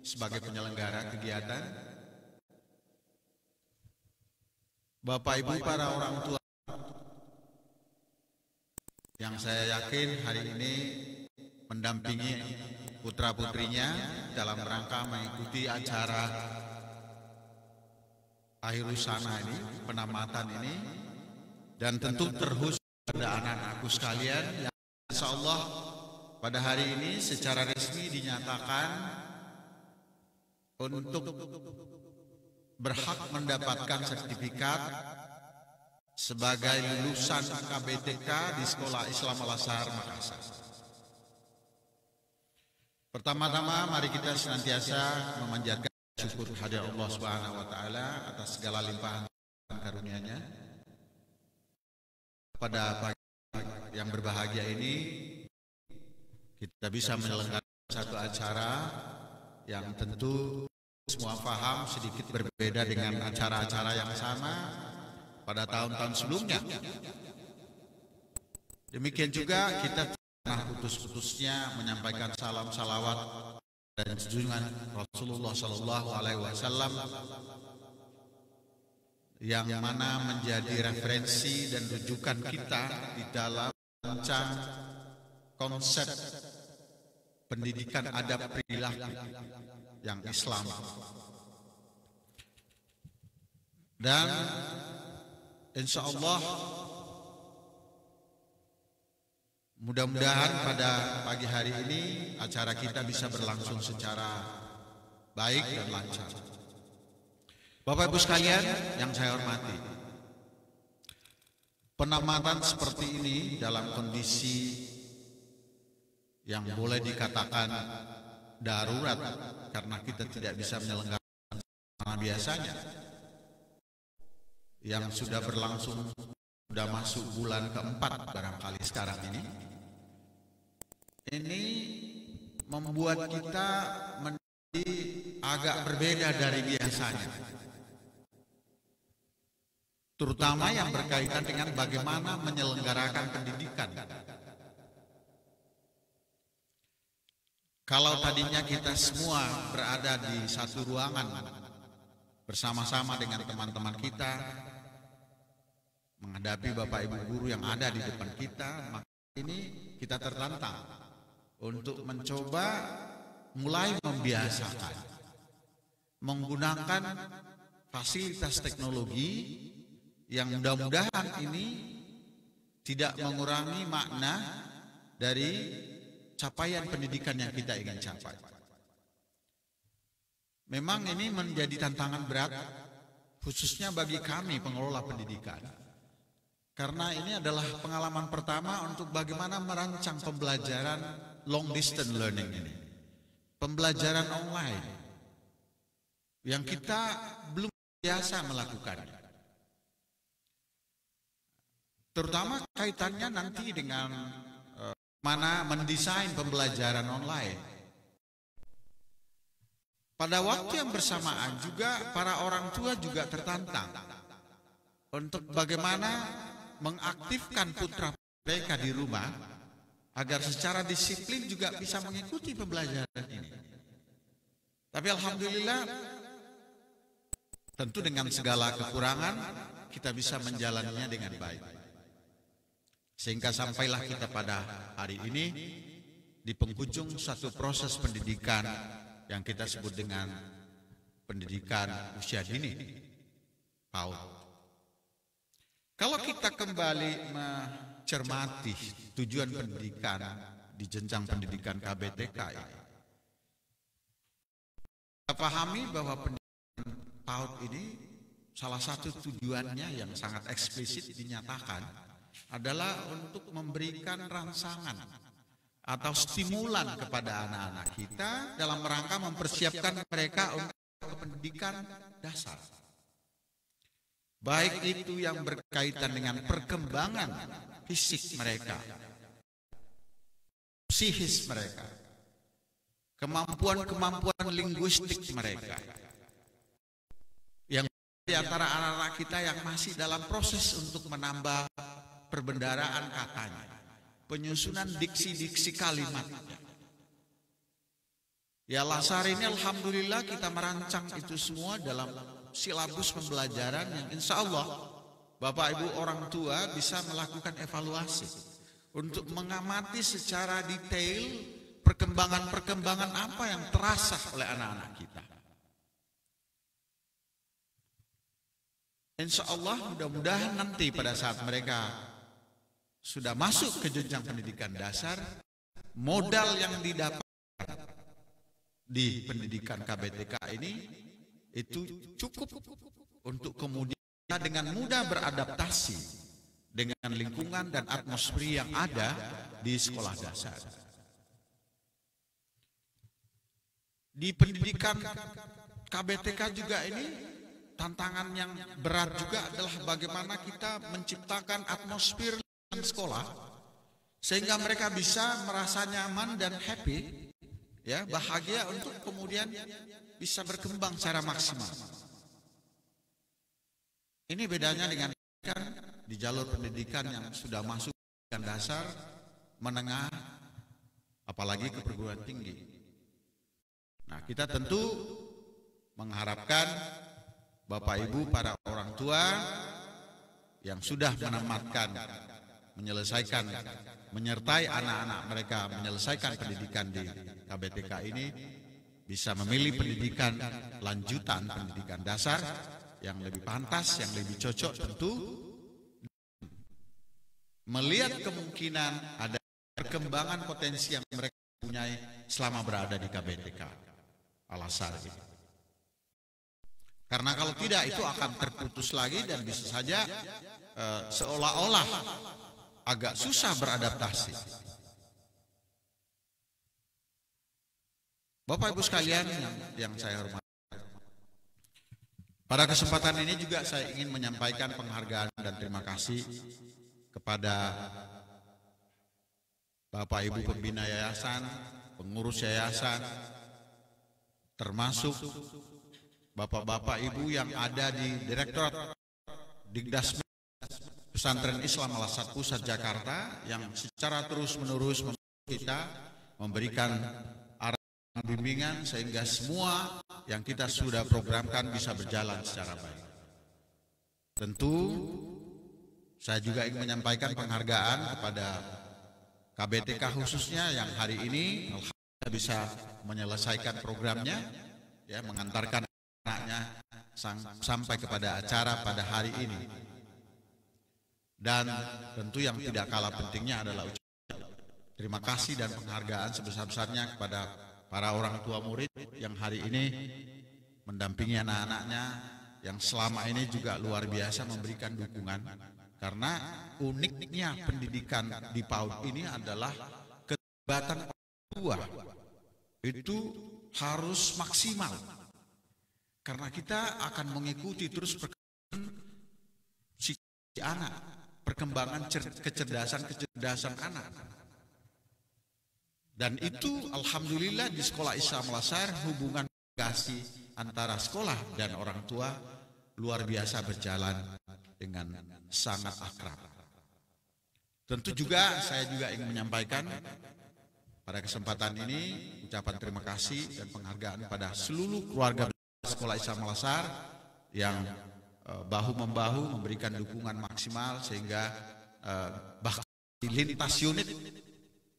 sebagai penyelenggara kegiatan, Bapak Ibu para orang tua yang saya yakin hari ini mendampingi putra-putrinya dalam rangka mengikuti acara akhir rusana ini, penamatan ini, dan tentu terkhusus pada anak-anakku sekalian yang insya Allah pada hari ini secara resmi dinyatakan untuk berhak mendapatkan sertifikat sebagai lulusan KBTK di Sekolah Islam Al-Azhar Makassar. Pertama-tama mari kita senantiasa memanjatkan syukur kehadirat Allah Subhanahu wa taala atas segala limpahan karunia-Nya. Pada pagi yang berbahagia ini kita bisa menyelenggarakan satu acara yang tentu semua paham sedikit berbeda dengan acara-acara yang sama pada tahun-tahun sebelumnya. Demikian juga kita pernah putus-putusnya menyampaikan salam salawat dan junjungan Rasulullah Sallallahu Alaihi Wasallam yang mana menjadi referensi dan rujukan kita di dalam merancang konsep pendidikan adab perilaku yang Islam. Dan insya Allah mudah-mudahan pada pagi hari ini acara kita bisa berlangsung secara baik dan lancar. Bapak Ibu sekalian yang saya hormati, penamatan seperti ini dalam kondisi yang boleh dikatakan darurat karena kita tidak bisa menyelenggarakan biasanya, yang sudah berlangsung, sudah masuk bulan keempat barangkali sekarang ini membuat kita menjadi agak berbeda dari biasanya, terutama yang berkaitan dengan bagaimana menyelenggarakan pendidikan. Kalau tadinya kita semua berada di satu ruangan bersama-sama dengan teman-teman kita, menghadapi Bapak Ibu guru yang ada di depan kita, maka ini kita tertantang untuk mencoba mulai membiasakan menggunakan fasilitas teknologi yang mudah-mudahan ini tidak mengurangi makna dari capaian pendidikan yang kita ingin capai. Memang ini menjadi tantangan berat, khususnya bagi kami pengelola pendidikan. Karena ini adalah pengalaman pertama untuk bagaimana merancang pembelajaran long distance learning ini. Pembelajaran online yang kita belum biasa melakukannya. Terutama kaitannya nanti dengan mana mendesain pembelajaran online. Pada waktu yang bersamaan juga para orang tua juga tertantang untuk bagaimana mengaktifkan putra mereka di rumah agar secara disiplin juga bisa mengikuti pembelajaran ini. Tapi alhamdulillah, tentu dengan segala kekurangan kita bisa menjalannya dengan baik. Sehingga sampailah kita pada hari ini di penghujung satu proses pendidikan yang kita sebut dengan pendidikan usia dini, PAUD. Kalau kita kembali mencermati tujuan pendidikan di jenjang pendidikan KBTK ini, kita pahami bahwa pendidikan PAUD ini salah satu tujuannya yang sangat eksplisit dinyatakan adalah untuk memberikan rangsangan atau stimulan kepada anak-anak kita dalam rangka mempersiapkan mereka untuk pendidikan dasar. Baik itu yang berkaitan dengan perkembangan fisik mereka, psikis mereka, kemampuan-kemampuan linguistik mereka, yang di antara anak-anak kita yang masih dalam proses untuk menambah perbendaraan katanya, penyusunan diksi-diksi kalimatnya. Ya Lasar ini alhamdulillah kita merancang itu semua dalam silabus pembelajaran yang insya Allah Bapak Ibu orang tua bisa melakukan evaluasi untuk mengamati secara detail perkembangan-perkembangan apa yang terasa oleh anak-anak kita. Insya Allah mudah-mudahan nanti pada saat mereka sudah masuk ke jenjang pendidikan dasar, modal yang didapat di pendidikan KBTK ini itu cukup untuk kemudian dengan mudah beradaptasi dengan lingkungan dan atmosfer yang ada di sekolah dasar. Di pendidikan KBTK juga ini tantangan yang berat juga adalah bagaimana kita menciptakan atmosfer sekolah sehingga mereka bisa merasa nyaman dan happy, ya, bahagia untuk kemudian bisa berkembang secara maksimal. Ini bedanya dengan di jalur pendidikan yang sudah masuk pendidikan dasar, menengah, apalagi ke perguruan tinggi. Nah, kita tentu mengharapkan Bapak Ibu para orang tua yang sudah menamatkan, menyelesaikan menyertai anak-anak mereka menyelesaikan pendidikan di KBTK ini bisa memilih pendidikan lanjutan, pendidikan dasar yang lebih pantas, yang lebih cocok tentu, melihat kemungkinan ada perkembangan potensi yang mereka punyai selama berada di KBTK Al-Azhar ini. Karena kalau tidak itu akan terputus lagi dan bisa saja seolah-olah agak susah beradaptasi. Bapak Ibu sekalian yang saya hormati, pada kesempatan ini juga saya ingin menyampaikan penghargaan dan terima kasih kepada Bapak Ibu pembina yayasan, pengurus yayasan, termasuk Bapak-bapak Ibu yang ada di Direktorat Dikdasmen Pesantren Islam Al-Azhar Pusat Jakarta yang secara terus-menerus kita memberikan arahan bimbingan sehingga semua yang kita sudah programkan bisa berjalan secara baik. Tentu saya juga ingin menyampaikan penghargaan kepada KBTK khususnya yang hari ini alhamdulillah bisa menyelesaikan programnya, ya, mengantarkan anaknya sampai kepada acara pada hari ini. Dan tentu yang tidak kalah pentingnya adalah ucapan terima kasih dan penghargaan sebesar-besarnya kepada para orang tua murid yang hari ini mendampingi anak-anaknya, yang selama ini juga luar biasa memberikan dukungan. Karena uniknya pendidikan di PAUD ini adalah keterlibatan orang tua itu harus maksimal. Karena kita akan mengikuti terus perkembangan si anak, perkembangan kecerdasan anak. Dan itu alhamdulillah di sekolah Islam Al-Azhar hubungan kasih antara sekolah dan orang tua luar biasa berjalan dengan sangat akrab. Tentu juga saya juga ingin menyampaikan pada kesempatan ini ucapan terima kasih dan penghargaan pada seluruh keluarga sekolah Islam Al-Azhar yang bahu-membahu memberikan dukungan maksimal sehingga bahkan di lintas unit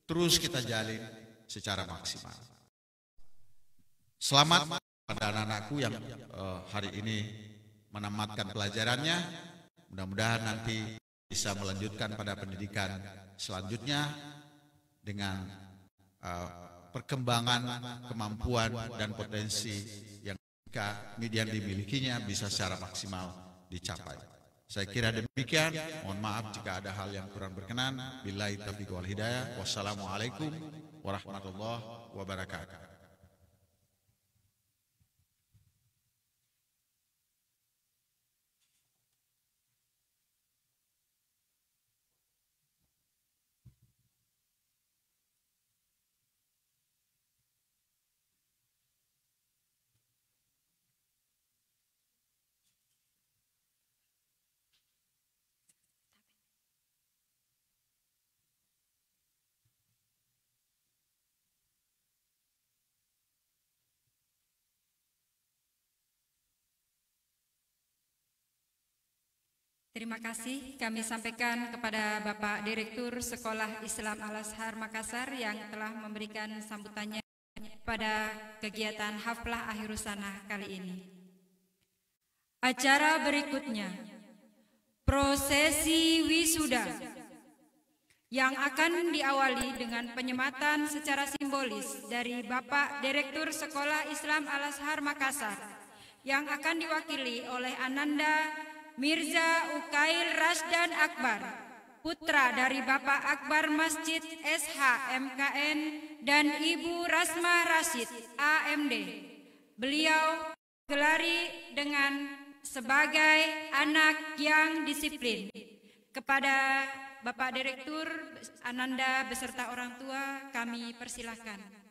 terus kita jalin secara maksimal. Selamat pada anak-anakku yang hari ini menamatkan pelajarannya. Mudah-mudahan nanti bisa melanjutkan pada pendidikan selanjutnya dengan perkembangan, kemampuan dan potensi yang dimilikinya bisa secara maksimal dicapai. Saya kira demikian. Mohon maaf jika ada hal yang kurang berkenan. Billahi taufiq wal hidayah. Wassalamualaikum warahmatullahi wabarakatuh. Terima kasih kami sampaikan kepada Bapak Direktur Sekolah Islam Al-Azhar Makassar yang telah memberikan sambutannya pada kegiatan Haflah Akhirussanah kali ini. Acara berikutnya, prosesi wisuda yang akan diawali dengan penyematan secara simbolis dari Bapak Direktur Sekolah Islam Al-Azhar Makassar yang akan diwakili oleh Ananda Mirza Ukail Rasdan Akbar, putra dari Bapak Akbar Masjid SH MKN dan Ibu Rasma Rashid AMD. Beliau gelari dengan sebagai anak yang disiplin. Kepada Bapak Direktur Ananda beserta orang tua kami persilahkan.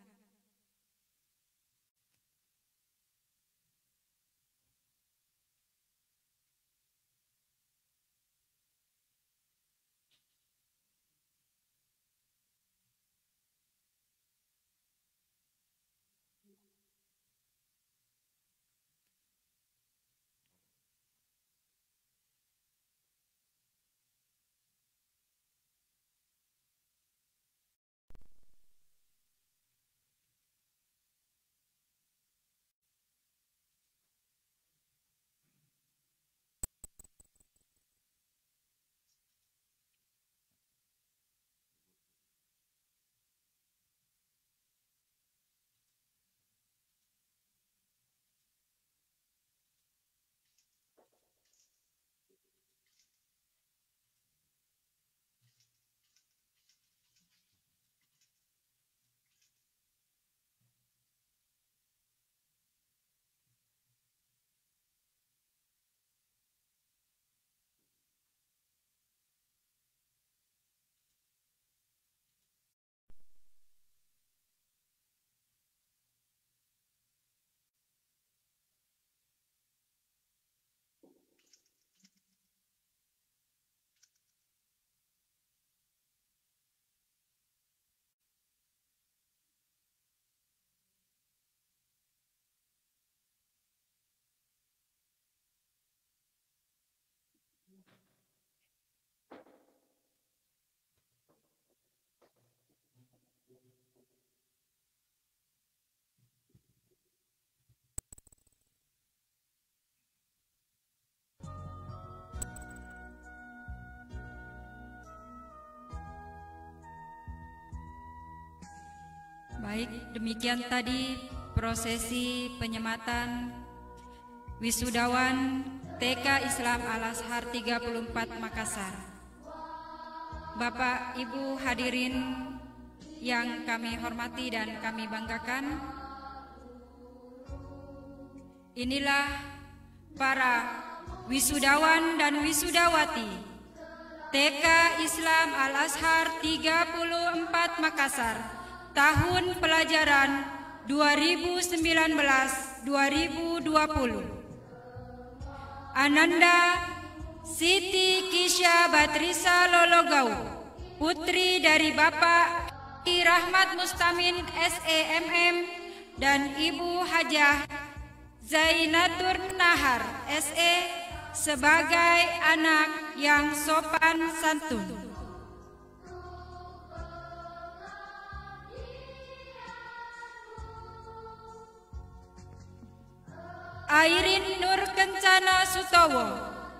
Baik, demikian tadi prosesi penyematan wisudawan TK Islam Al-Azhar 34 Makassar. Bapak Ibu hadirin yang kami hormati dan kami banggakan, inilah para wisudawan dan wisudawati TK Islam Al-Azhar 34 Makassar tahun pelajaran 2019-2020. Ananda Siti Kisha Batrisa Lologau, putri dari Bapak Rahmat Mustamin SEMM dan Ibu Hajah Zainatur Nahar SE sebagai anak yang sopan santun. Airin Nur Kencana Sutowo,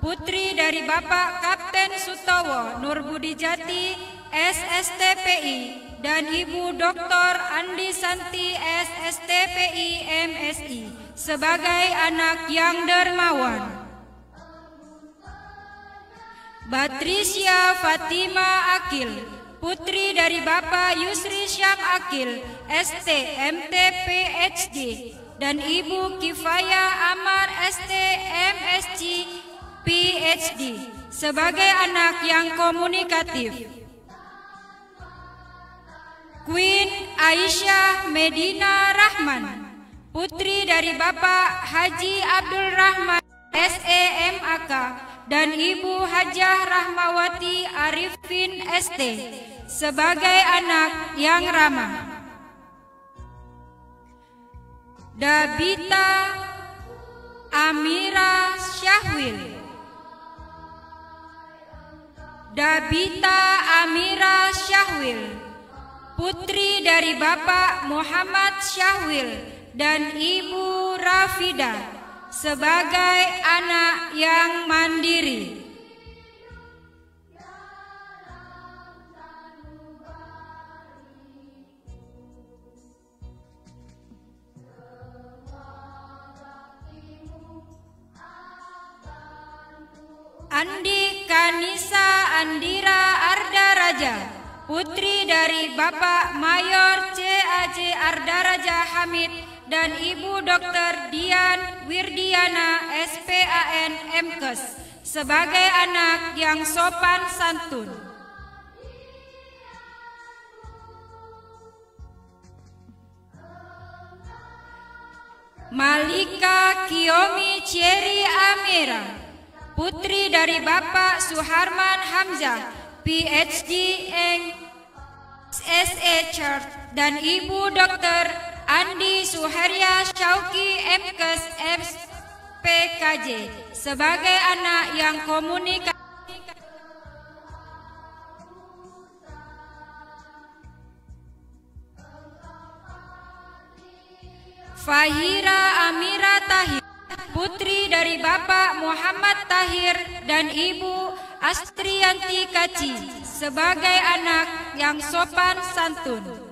putri dari Bapak Kapten Sutowo Nur Budi Jati SSTPI dan Ibu Dr. Andi Santi SSTPI MSI sebagai anak yang dermawan. Batrisya Fatima Akil, putri dari Bapak Yusri Syam Akil ST MT PhD dan Ibu Kifaya Amar ST MSc PhD sebagai anak yang komunikatif. Queen Aisyah Medina Rahman, putri dari Bapak Haji Abdul Rahman SEMAK dan Ibu Hajah Rahmawati Arifin ST sebagai anak yang ramah. Dabita Amira Syahwil, Dabita Amira Syahwil, putri dari Bapak Muhammad Syahwil dan Ibu Rafida sebagai anak yang mandiri. Andi Kanisa Andira Ardaraja, putri dari Bapak Mayor C.A.J. Ardaraja Hamid dan Ibu Dr. Dian Wirdiana SPAN MKes sebagai anak yang sopan santun. Malika Kiyomi Cherry Amira, putri dari Bapak Suharman Hamzah PhD SE Church dan Ibu Dr. Andi Suherya Syauki MKes SPKJ sebagai anak yang komunikatif. Fahira Amira Tahir, putri dari Bapak Muhammad Tahir dan Ibu Astrianti Kaci sebagai anak yang sopan santun.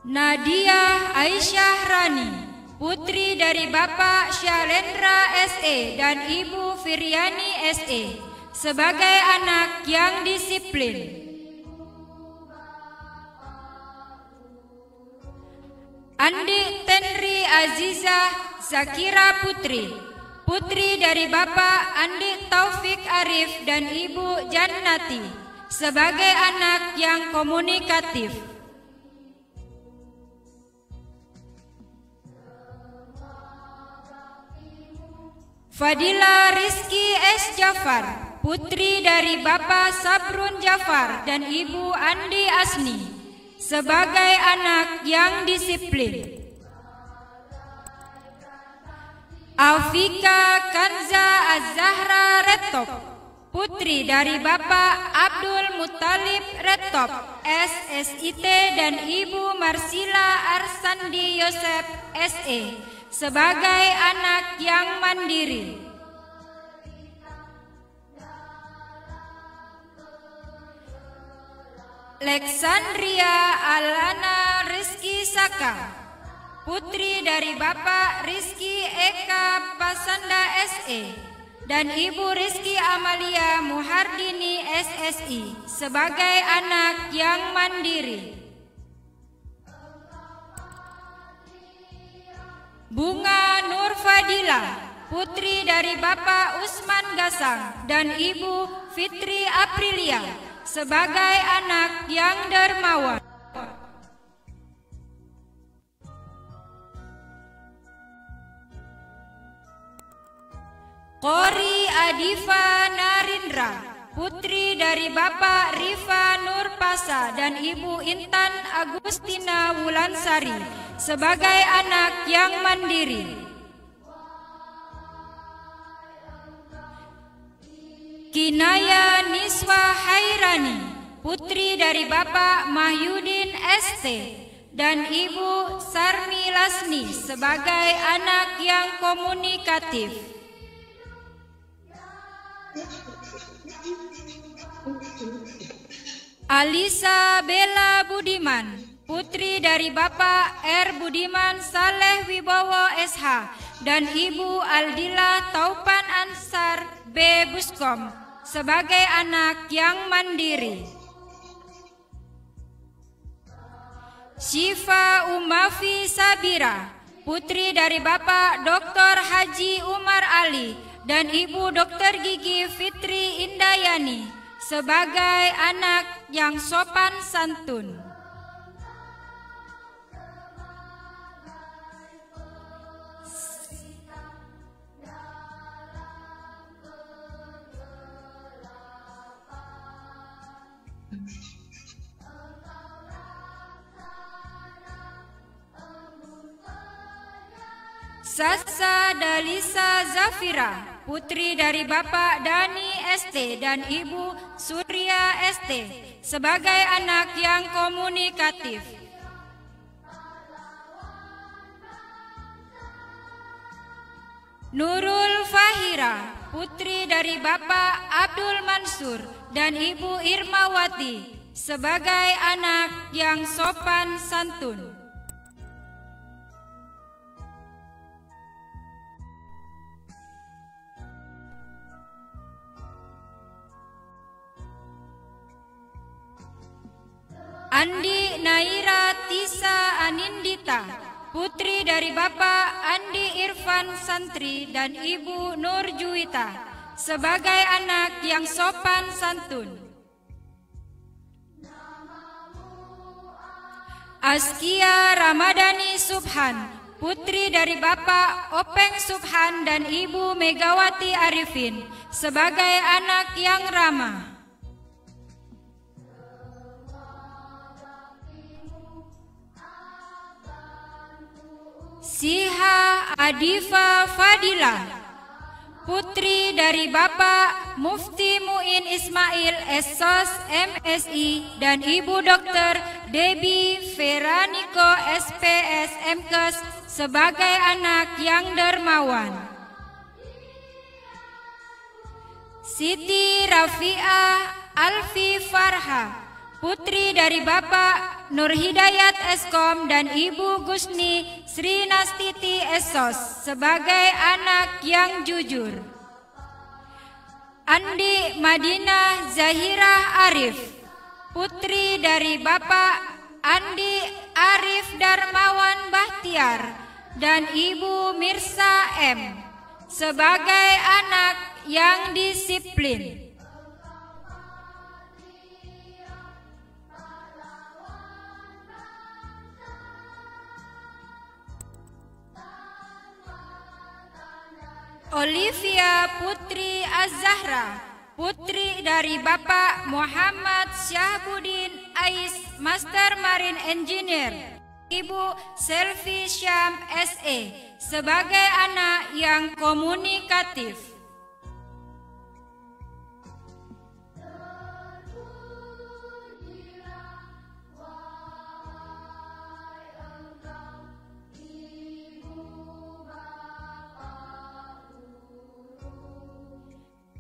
Nadia Aisyah Rani, putri dari Bapak Syalendra SE dan Ibu Firyani SE sebagai anak yang disiplin. Andi Tenri Azizah Zakira Putri, putri dari Bapak Andi Taufik Arif dan Ibu Jannati sebagai anak yang komunikatif. Fadila Rizki S. Jafar, putri dari Bapak Sabrun Jafar dan Ibu Andi Asni sebagai anak yang disiplin. Afika Kanza Az-Zahra Retop, putri dari Bapak Abdul Muttalib Retop SSIT dan Ibu Marsila Arsandi Yosep SE sebagai anak yang mandiri. Alexandria Alana Rizky Saka, putri dari Bapak Rizky Eka Pasanda SE dan Ibu Rizky Amalia Muhardini SSI, sebagai anak yang mandiri. Bunga Nur Fadila, putri dari Bapak Usman Gasang dan Ibu Fitri Aprilia, sebagai anak yang dermawan. Kori Adifa Narindra, putri dari Bapak Rifa Nurpasa dan Ibu Intan Agustina Wulansari, sebagai anak yang mandiri. Kinaya Niswa Hairani, putri dari Bapak Mahyudin ST dan Ibu Sarmi Lasni, sebagai anak yang komunikatif. Alisa Bella Budiman, putri dari Bapak R. Budiman Saleh Wibowo SH dan Ibu Aldila Taupan Ansar B. Buskom, sebagai anak yang mandiri. Syifa Umafi Sabira, putri dari Bapak Dr. Haji Umar Ali dan Ibu Dr. Gigi Fitri Indayani, sebagai anak yang sopan santun. Sasa Dalisa Zafira, putri dari Bapak Dani ST dan Ibu Surya ST, sebagai anak yang komunikatif. Nurul Fahira, putri dari Bapak Abdul Mansur dan Ibu Irmawati, sebagai anak yang sopan santun. Andi Naira Tisa Anindita, putri dari Bapak Andi Irfan Santri dan Ibu Nur Juwita, sebagai anak yang sopan santun. Askia Ramadhani Subhan, putri dari Bapak Openg Subhan dan Ibu Megawati Arifin, sebagai anak yang ramah. Siha Adifa Fadila, putri dari Bapak Mufti Muin Ismail Esos MSI dan Ibu Dr. Debbie Veraniko SPS MKes, sebagai anak yang dermawan. Siti Rafiah Alfi Farha, putri dari Bapak Nur Hidayat Eskom dan Ibu Gusni Sri Nastiti Esos, sebagai anak yang jujur. Andi Madinah Zahira Arif, putri dari Bapak Andi Arif Darmawan Bahtiar dan Ibu Mirsa M, sebagai anak yang disiplin. Olivia Putri Az-Zahra, putri dari Bapak Muhammad Syahbudin Ais, Master Marine Engineer, Ibu Selvi Syam SE, sebagai anak yang komunikatif.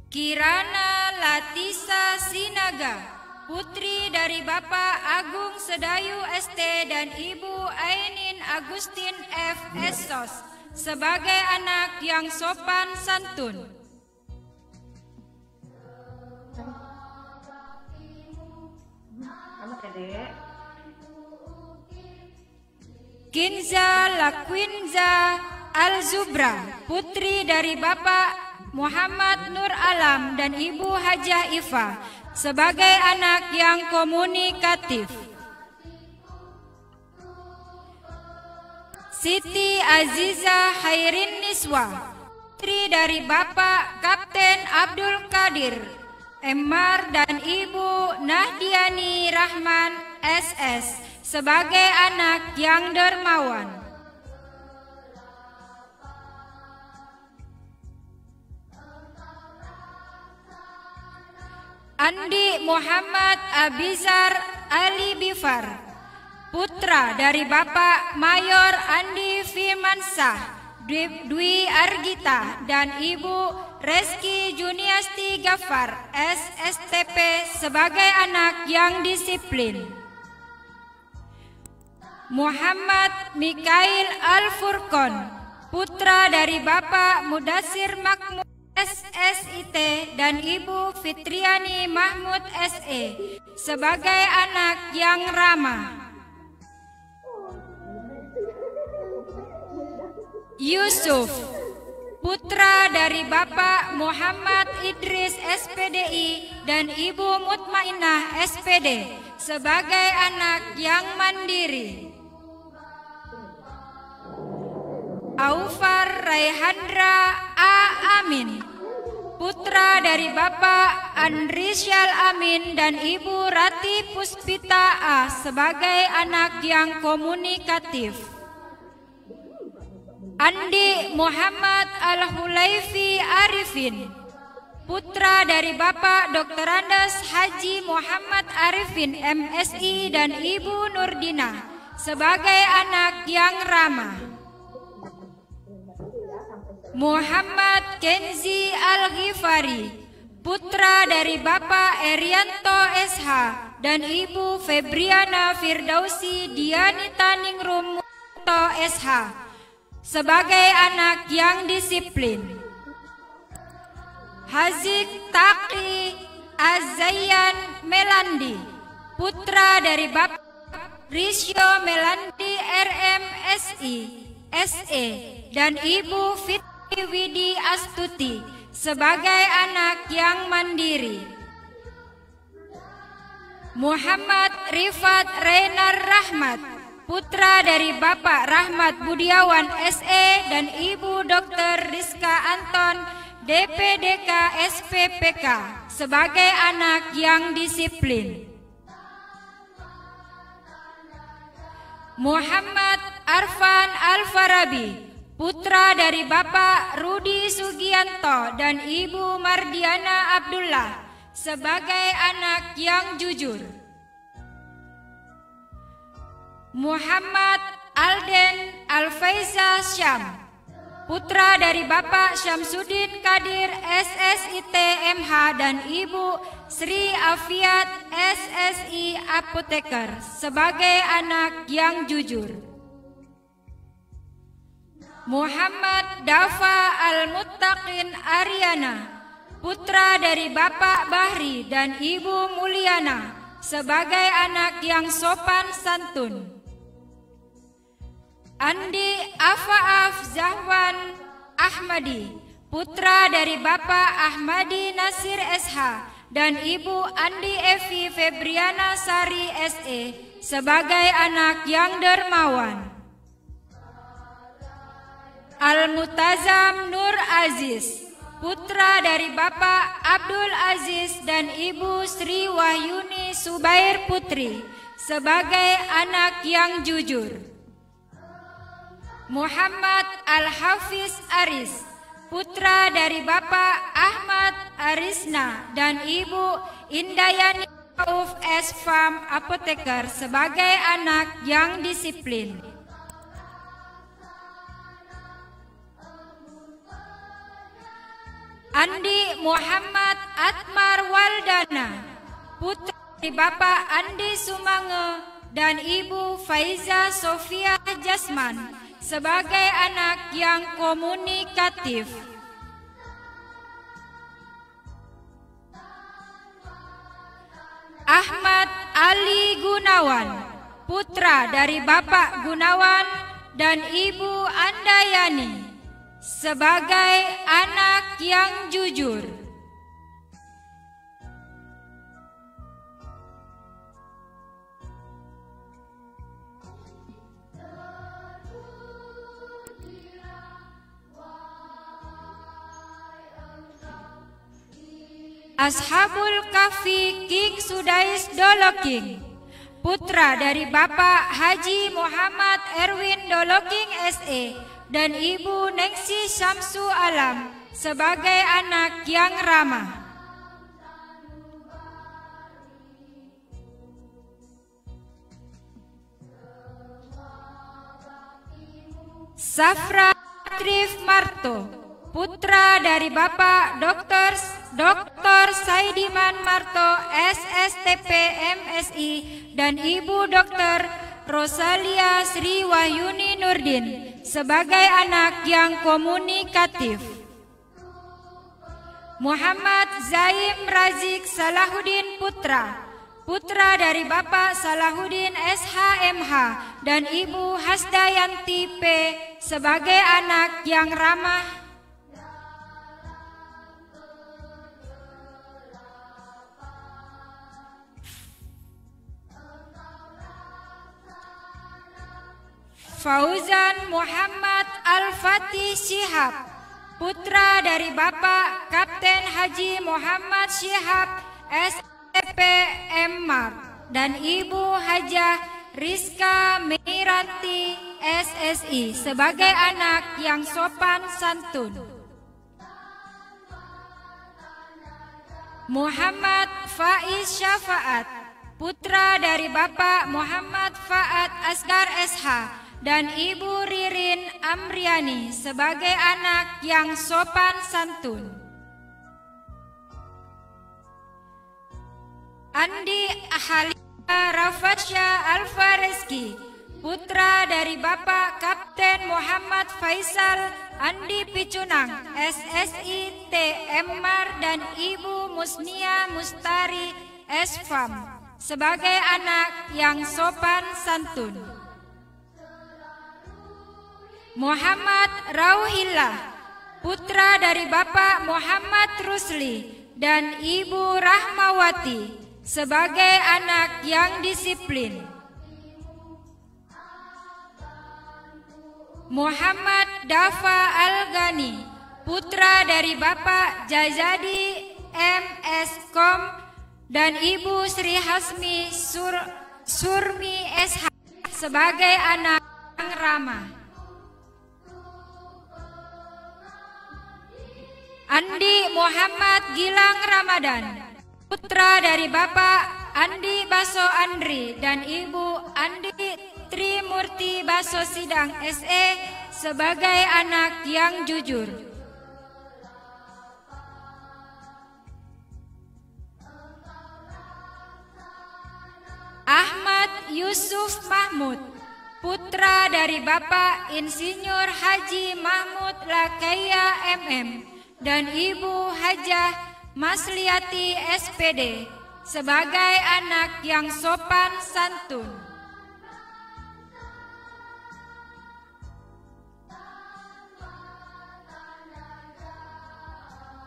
Kirana Latisa Sinaga, putri dari Bapak Agung Sedayu ST dan Ibu Ainin Agustin F. Esos, sebagai anak yang sopan santun. Kinza Lakwinza Al-Zubra, putri dari Bapak Muhammad Nur Alam dan Ibu Hajah Ifa, sebagai anak yang komunikatif. Siti Aziza Khairin Niswa, putri dari Bapak Kapten Abdul Qadir Emmar dan Ibu Nahdiani Rahman SS, sebagai anak yang dermawan. Andi Muhammad Abizar Ali Bifar, putra dari Bapak Mayor Andi Firmansah Dwi Argita dan Ibu Reski Juniasti Gafar SSTP, sebagai anak yang disiplin. Muhammad Mikail Al-Furqon, putra dari Bapak Mudasir Makmur SSIT dan Ibu Fitriani Mahmud SE, sebagai anak yang ramah. Yusuf, putra dari Bapak Muhammad Idris SPDI dan Ibu Mutmainah SPD, sebagai anak yang mandiri. Aufar Raihandra A. Amin, putra dari Bapak Andrisyal Amin dan Ibu Rati Puspita A, sebagai anak yang komunikatif. Andi Muhammad Al-Hulaifi Arifin, putra dari Bapak Dr. Andes Haji Muhammad Arifin MSI dan Ibu Nurdina, sebagai anak yang ramah. Muhammad Kenzi Al-Ghifari, putra dari Bapak Erianto SH dan Ibu Febriana Firdausi Dianita Ningrum SH, sebagai anak yang disiplin. Hazik Taqi Azzayan Melandi, putra dari Bapak Risyo Melandi RMSI SE dan Ibu Fit Widi Astuti, sebagai anak yang mandiri. Muhammad Rifat Reinar Rahmat, putra dari Bapak Rahmat Budiawan SE dan Ibu Dr. Rizka Anton DPDK SPPK, sebagai anak yang disiplin. Muhammad Arfan Al-Farabi, putra dari Bapak Rudi Sugianto dan Ibu Mardiana Abdullah, sebagai anak yang jujur. Muhammad Alden Alfaiza Syam, putra dari Bapak Syamsuddin Kadir SSIT MH dan Ibu Sri Afiat SSI Apoteker, sebagai anak yang jujur. Muhammad Dafa Al-Muttaqin Aryana, putra dari Bapak Bahri dan Ibu Mulyana, sebagai anak yang sopan santun. Andi Afaaf Zahwan Ahmadi, putra dari Bapak Ahmadi Nasir SH dan Ibu Andi Evi Febriana Sari SE, sebagai anak yang dermawan. Al-Mutazam Nur Aziz, putra dari Bapak Abdul Aziz dan Ibu Sri Wahyuni Subair Putri, sebagai anak yang jujur. Muhammad Al-Hafiz Aris, putra dari Bapak Ahmad Arisna dan Ibu Indayani Auf S. Farm Apoteker, sebagai anak yang disiplin. Andi Muhammad Atmar Waldana, putra dari Bapak Andi Sumange dan Ibu Faiza Sofia Jasman, sebagai anak yang komunikatif. Ahmad Ali Gunawan, putra dari Bapak Gunawan dan Ibu Andayani, sebagai anak yang jujur. Ashabul Kahfi King Sudais Doloking, putra dari Bapak Haji Muhammad Erwin Doloking SE dan Ibu Nengsi Syamsu Alam, sebagai anak yang ramah. Safra Trif Marto, putra dari Bapak Dr. Saidiman Marto SSTP MSI dan Ibu Dr. Rosalia Sri Wahyuni Nurdin, sebagai anak yang komunikatif. Muhammad Zaim Razik Salahuddin putra dari Bapak Salahuddin SHMH dan Ibu Hasdayanti P, sebagai anak yang ramah. Fauzan Muhammad Al-Fatih Syihab, putra dari Bapak Kapten Haji Muhammad Syihab STP Mmar dan Ibu Hajah Rizka Meiranti SSI, sebagai anak yang sopan santun. Muhammad Faiz Syafaat, putra dari Bapak Muhammad Faat Asgar SH dan Ibu Ririn Amriani, sebagai anak yang sopan santun. Andi Halima Rafatsya Alfareski, putra dari Bapak Kapten Muhammad Faisal Andi Picunang SSI TMR dan Ibu Musnia Mustari Esfam, sebagai anak yang sopan santun. Muhammad Rauhillah, putra dari Bapak Muhammad Rusli dan Ibu Rahmawati, sebagai anak yang disiplin. Muhammad Dafa Al-Ghani, putra dari Bapak Jazadi MS.Com dan Ibu Sri Hasmi Surmi SH, sebagai anak yang ramah. Andi Muhammad Gilang Ramadan, putra dari Bapak Andi Baso Andri dan Ibu Andi Trimurti Baso Sidang SE, sebagai anak yang jujur. Ahmad Yusuf Mahmud, putra dari Bapak Insinyur Haji Mahmud Lakaya MM dan Ibu Hajah Masliati SPD, sebagai anak yang sopan santun.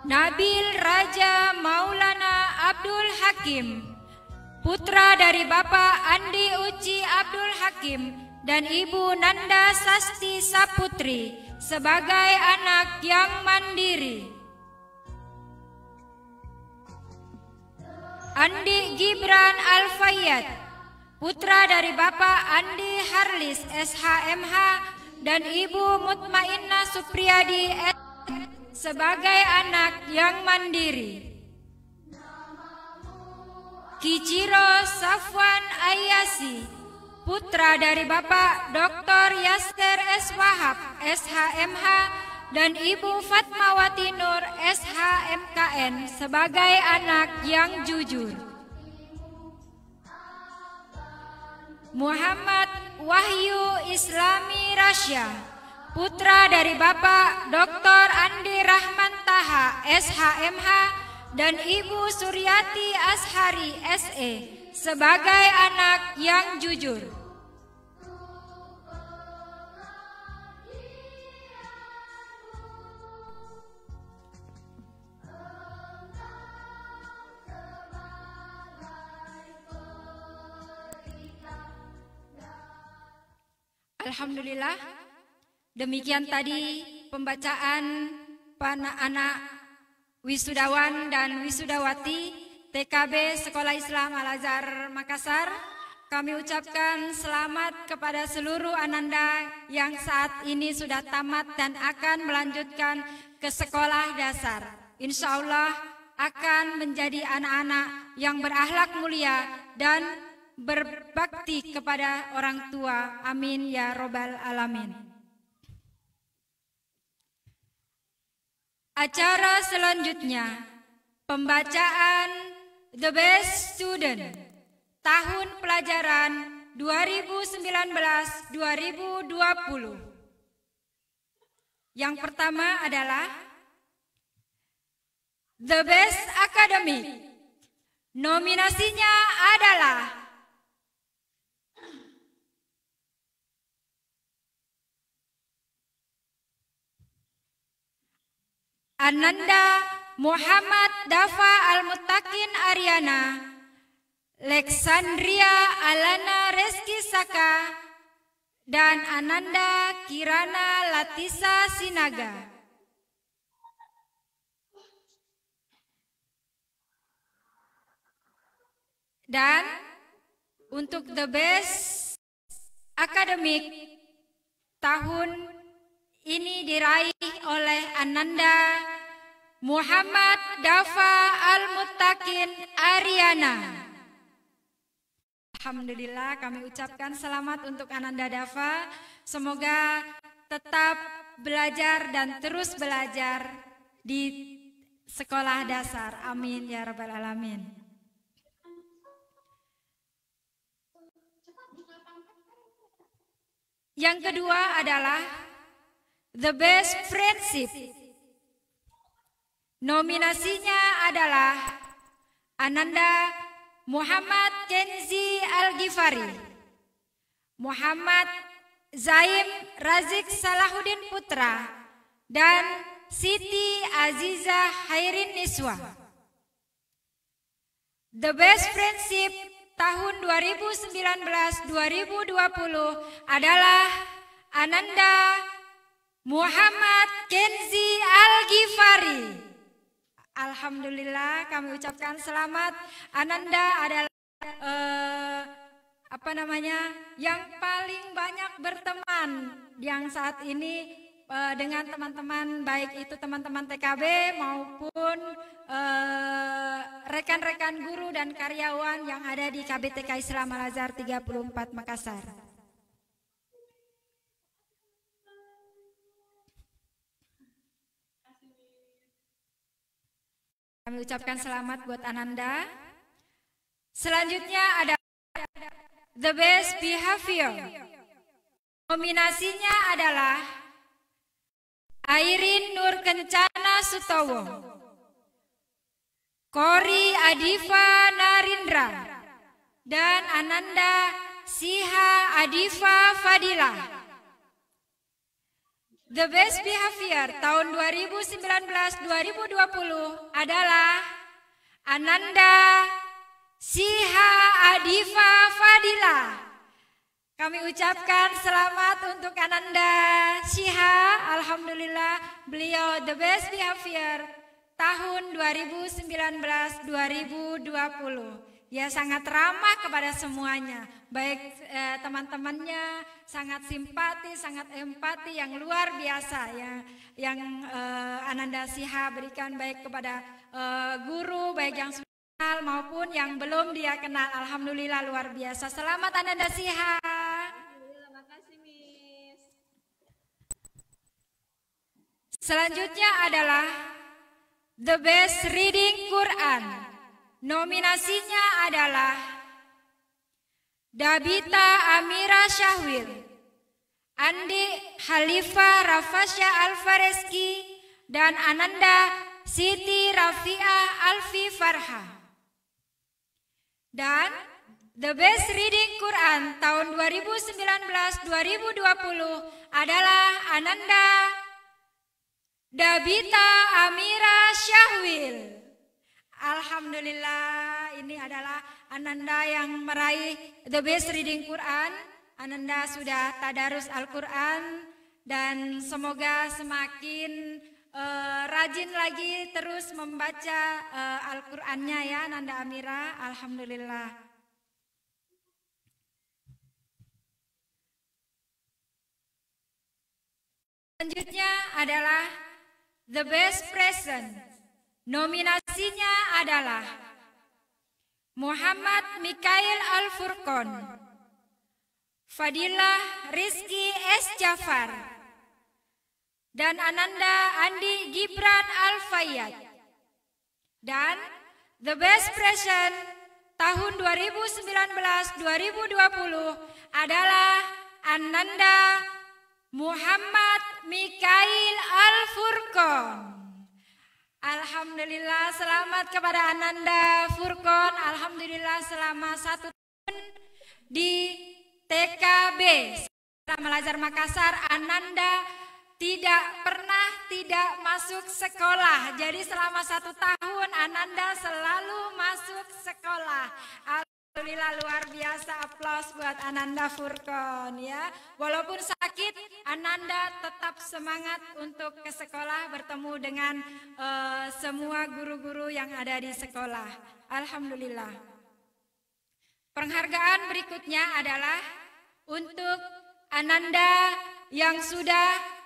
Nabil Raja Maulana Abdul Hakim, putra dari Bapak Andi Uci Abdul Hakim dan Ibu Nanda Sasti Saputri, sebagai anak yang mandiri. Andi Gibran Al-Fayyad, putra dari Bapak Andi Harlis SHMH dan Ibu Mutmainnah Supriyadi sebagai anak yang mandiri. Kichiro Safwan Ayasi, putra dari Bapak Dr. Yaster S. Wahab SHMH dan Ibu Fatmawati Nur SHMKN sebagai anak yang jujur. Muhammad Wahyu Islami Rasya, putra dari Bapak Dr. Andi Rahman Taha SHMH dan Ibu Suryati Ashari SE sebagai anak yang jujur. Alhamdulillah, demikian tadi pembacaan anak wisudawan dan wisudawati TKB Sekolah Islam Al-Azhar Makassar. Kami ucapkan selamat kepada seluruh ananda yang saat ini sudah tamat dan akan melanjutkan ke sekolah dasar. Insya Allah akan menjadi anak-anak yang berakhlak mulia dan berbakti kepada orang tua. Amin ya robbal alamin. Acara selanjutnya pembacaan The Best Student tahun pelajaran 2019-2020. Yang pertama adalah The Best Academic. Nominasinya adalah Ananda Muhammad Dafa Al-Mutakin Aryana, Lexandria Alana Reski Saka, dan Ananda Kirana Latisa Sinaga. Dan untuk The Best Academic tahun ini diraih oleh Ananda Muhammad Dafa Al-Mutakin Aryana. Alhamdulillah, kami ucapkan selamat untuk Ananda Dafa. Semoga tetap belajar dan terus belajar di sekolah dasar. Amin ya rabbal alamin. Yang kedua adalah The Best Friendship. Nominasinya adalah Ananda Muhammad Kenzi Al-Ghifari, Muhammad Zaim Razik Salahuddin Putra, dan Siti Aziza Hairin Niswa. The Best Friendship tahun 2019-2020 adalah Ananda Muhammad Kenzi Al-Ghifari. Alhamdulillah, kami ucapkan selamat. Ananda adalah yang paling banyak berteman yang saat ini dengan teman-teman, baik itu teman-teman TKB maupun rekan-rekan guru dan karyawan yang ada di KBTK Islam Al-Azhar 34 Makassar. Kami ucapkan selamat buat Ananda. Selanjutnya ada The Best Behavior. Nominasinya adalah Airin Nur Kencana Sutowo, Kori Adifa Narindra, dan Ananda Siha Adifa Fadilah. The Best Behavior tahun 2019-2020 adalah Ananda Siha Adifa Fadilah. Kami ucapkan selamat untuk Ananda Siha. Alhamdulillah, beliau The Best Behavior tahun 2019-2020. Ya, sangat ramah kepada semuanya, baik teman-temannya, sangat simpati, sangat empati yang luar biasa ya, yang Ananda Siha berikan baik kepada guru, baik yang sudah kenal maupun yang belum dia kenal. Alhamdulillah luar biasa. Selamat Ananda Siha. Terima kasih, Miss. Selanjutnya adalah The Best Reading Quran. Nominasinya adalah Dabita Amira Syahwil, Andi Halifa Rafasya Alfareski, dan Ananda Siti Rafiah Alfi Farha. Dan The Best Reading Quran tahun 2019-2020 adalah Ananda Dabita Amira Syahwil. Alhamdulillah, ini adalah Ananda yang meraih The Best Reading Quran. Ananda sudah tadarus Al-Quran dan semoga semakin rajin lagi terus membaca Al-Qurannya ya Ananda Amira. Alhamdulillah. Selanjutnya adalah The Best Present. Nominasinya adalah Muhammad Mikail Al-Furqon, Fadilah Rizki S. Jafar, dan Ananda Andi Gibran Al-Fayyad. Dan The Best Present tahun 2019-2020 adalah Ananda Muhammad Mikail Al-Furqon. Alhamdulillah, selamat kepada Ananda Furqon. Alhamdulillah selama 1 tahun di TKB Al-Azhar Makassar, Ananda tidak masuk sekolah. Jadi selama 1 tahun Ananda selalu masuk sekolah. Alhamdulillah, luar biasa, aplaus buat Ananda Furqon ya. Walaupun sakit, Ananda tetap semangat untuk ke sekolah, bertemu dengan semua guru-guru yang ada di sekolah. Alhamdulillah. Penghargaan berikutnya adalah untuk Ananda yang sudah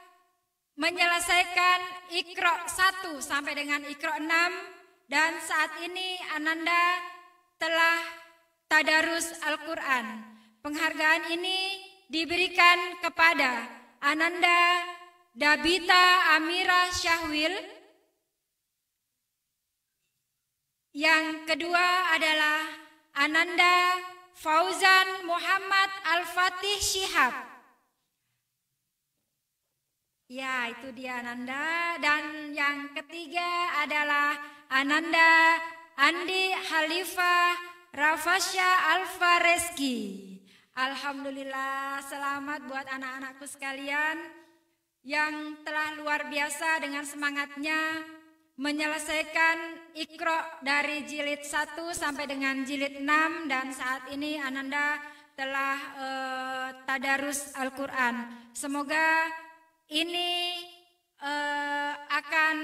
menyelesaikan Iqra 1 sampai dengan Iqra 6, dan saat ini Ananda telah tadarus Al-Quran. Penghargaan ini diberikan kepada Ananda Dabita Amira Syahwil. Yang kedua adalah Ananda Fauzan Muhammad Al-Fatih Syihab. Ya, itu dia Ananda. Dan yang ketiga adalah Ananda Andi Halifah Rafasya Alfareski. Alhamdulillah, selamat buat anak-anakku sekalian yang telah luar biasa dengan semangatnya menyelesaikan Iqra dari jilid 1 sampai dengan jilid 6, dan saat ini Ananda telah tadarus Al-Quran. Semoga ini akan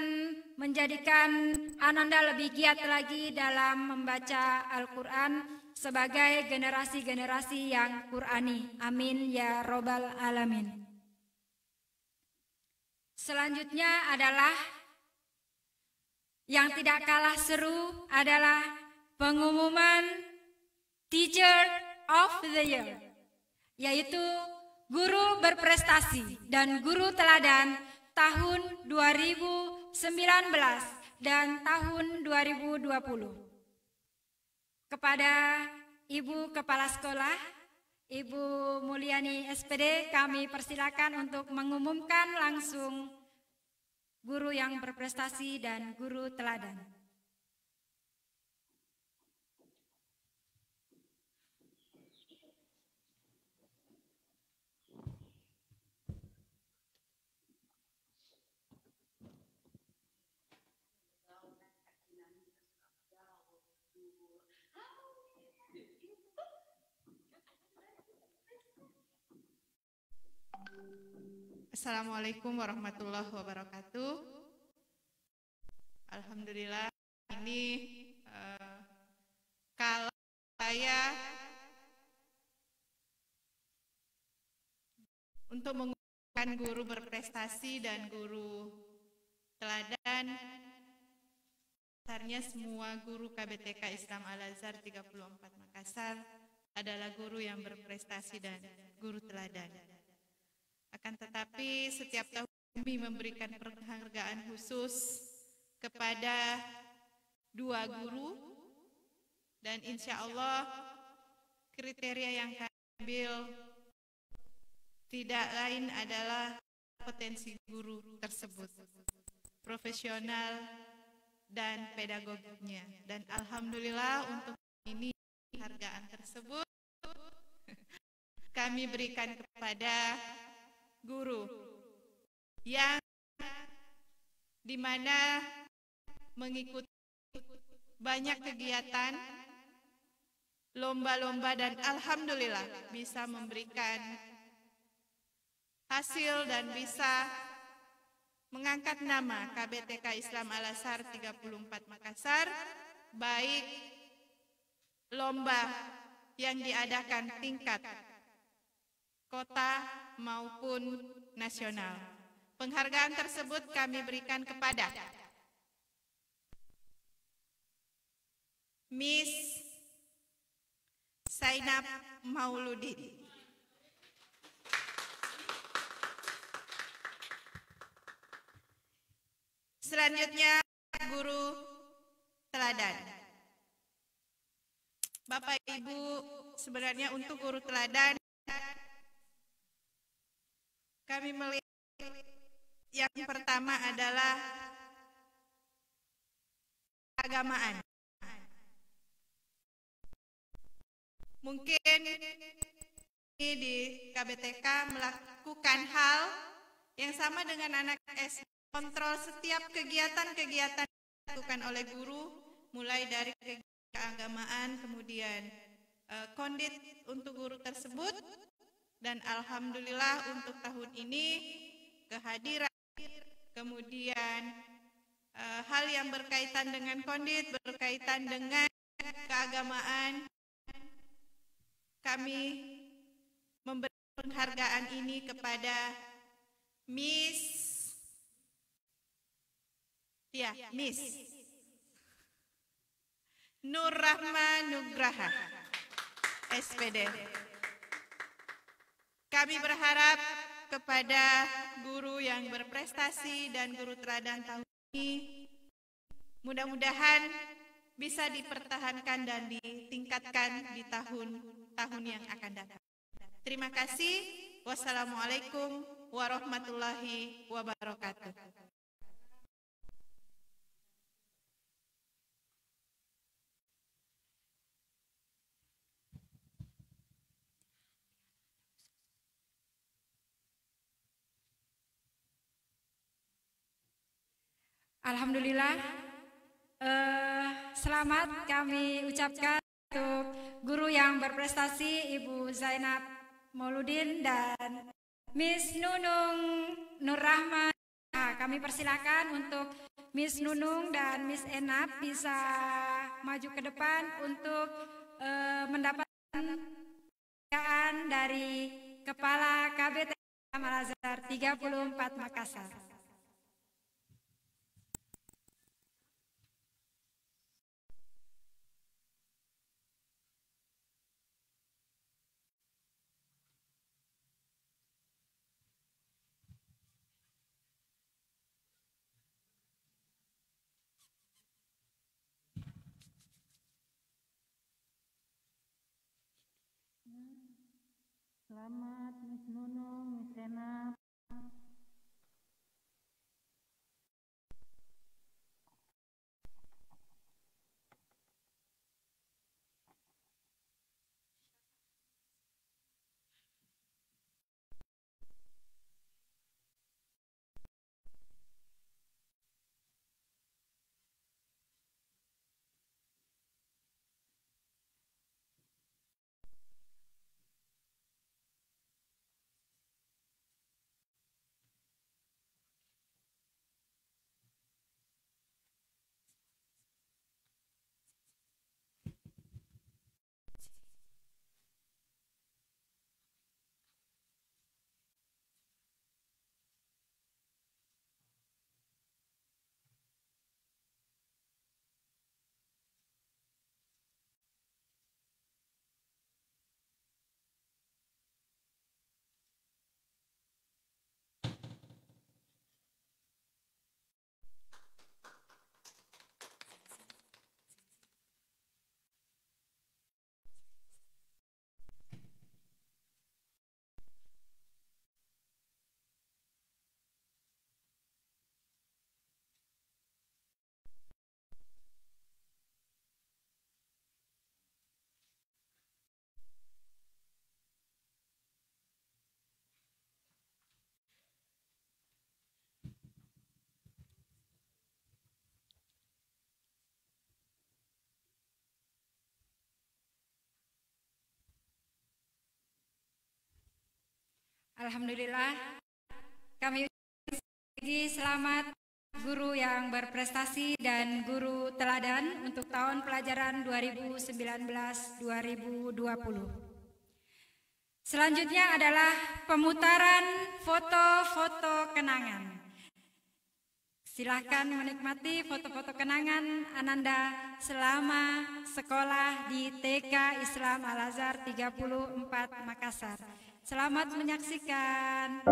menjadikan Ananda lebih giat lagi dalam membaca Al-Quran sebagai generasi-generasi yang Qurani. Amin ya robbal alamin. Selanjutnya adalah yang tidak kalah seru adalah pengumuman Teacher of the Year, yaitu guru berprestasi dan guru teladan tahun 2019 dan tahun 2020. Kepada Ibu Kepala Sekolah, Ibu Mulyani SPD, kami persilakan untuk mengumumkan langsung guru yang berprestasi dan guru teladan. Assalamualaikum warahmatullahi wabarakatuh. Alhamdulillah, ini kalau saya untuk mengumumkan guru berprestasi dan guru teladan, dasarnya semua guru KBTK Islam Al-Azhar 34 Makassar adalah guru yang berprestasi dan guru teladan. Akan tetapi setiap tahun kami memberikan penghargaan khusus kepada 2 guru, dan insya Allah kriteria yang kami ambil tidak lain adalah potensi guru tersebut, profesional dan pedagogiknya. Dan alhamdulillah untuk ini penghargaan tersebut kami berikan kepada guru yang dimana mengikuti banyak kegiatan, lomba-lomba, dan alhamdulillah bisa memberikan hasil dan bisa mengangkat nama KBTK Islam Al-Azhar 34 Makassar, baik lomba yang diadakan tingkat kota maupun nasional. Penghargaan tersebut kami berikan kepada Miss Zainab Mauludin. Selanjutnya guru teladan. Bapak Ibu, sebenarnya untuk guru teladan kami melihat yang pertama adalah keagamaan. Mungkin ini di KBTK melakukan hal yang sama dengan anak SD. Kontrol setiap kegiatan-kegiatan yang dilakukan oleh guru, mulai dari keagamaan, kemudian kondit untuk guru tersebut, dan alhamdulillah untuk tahun ini kehadiran, kemudian hal yang berkaitan dengan kondit, berkaitan dengan keagamaan, kami memberi penghargaan ini kepada Miss Nur Rahma Nugraha, SPD. Kami berharap kepada guru yang berprestasi dan guru teladan tahun ini, mudah-mudahan bisa dipertahankan dan ditingkatkan di tahun-tahun yang akan datang. Terima kasih. Wassalamualaikum warahmatullahi wabarakatuh. Alhamdulillah, selamat kami ucapkan untuk guru yang berprestasi Ibu Zainab Mauludin dan Miss Nunung Nur Rahma. Kami persilakan untuk Miss Nunung dan Miss Enap bisa maju ke depan untuk mendapatkan penghargaan dari Kepala KBTK Islam Al-Azhar 34 Makassar. Selamat Miss Nunung, Miss Enap. Alhamdulillah, kami ucapkan selamat guru yang berprestasi dan guru teladan untuk tahun pelajaran 2019-2020. Selanjutnya adalah pemutaran foto-foto kenangan. Silahkan menikmati foto-foto kenangan Ananda selama sekolah di TK Islam Al-Azhar 34 Makassar. Selamat menyaksikan.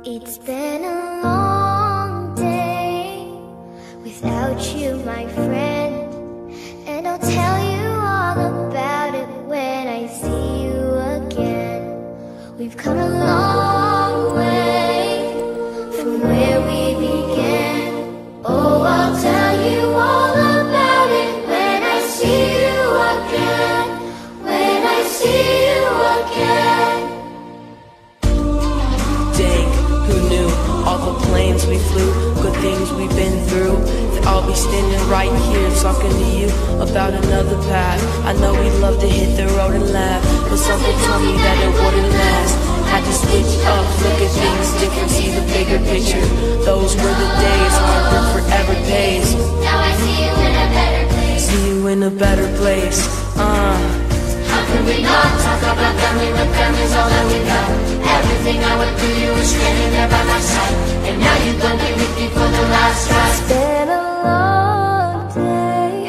It's been a long day without you, my friend, and I'll tell you all about it when I see you again. We've come a long way from where we began. Oh, I'll tell you all about it when I see you again. When I see you again. Dang, who knew all the planes we flew, good things we've been through, that I'll be standing right here talking to you about another path. I know we'd love to hit the road and laugh, but something told me that it wouldn't last. Had to switch up, look at things different, see the bigger picture. Those were the days, hard work forever pays. Now I see you in a better place. See you in a better place. How can we not talk about family when family's all that we got? Everything I went through, you were standing there by my side, and now you're gonna be with me for the last ride. It's been a long day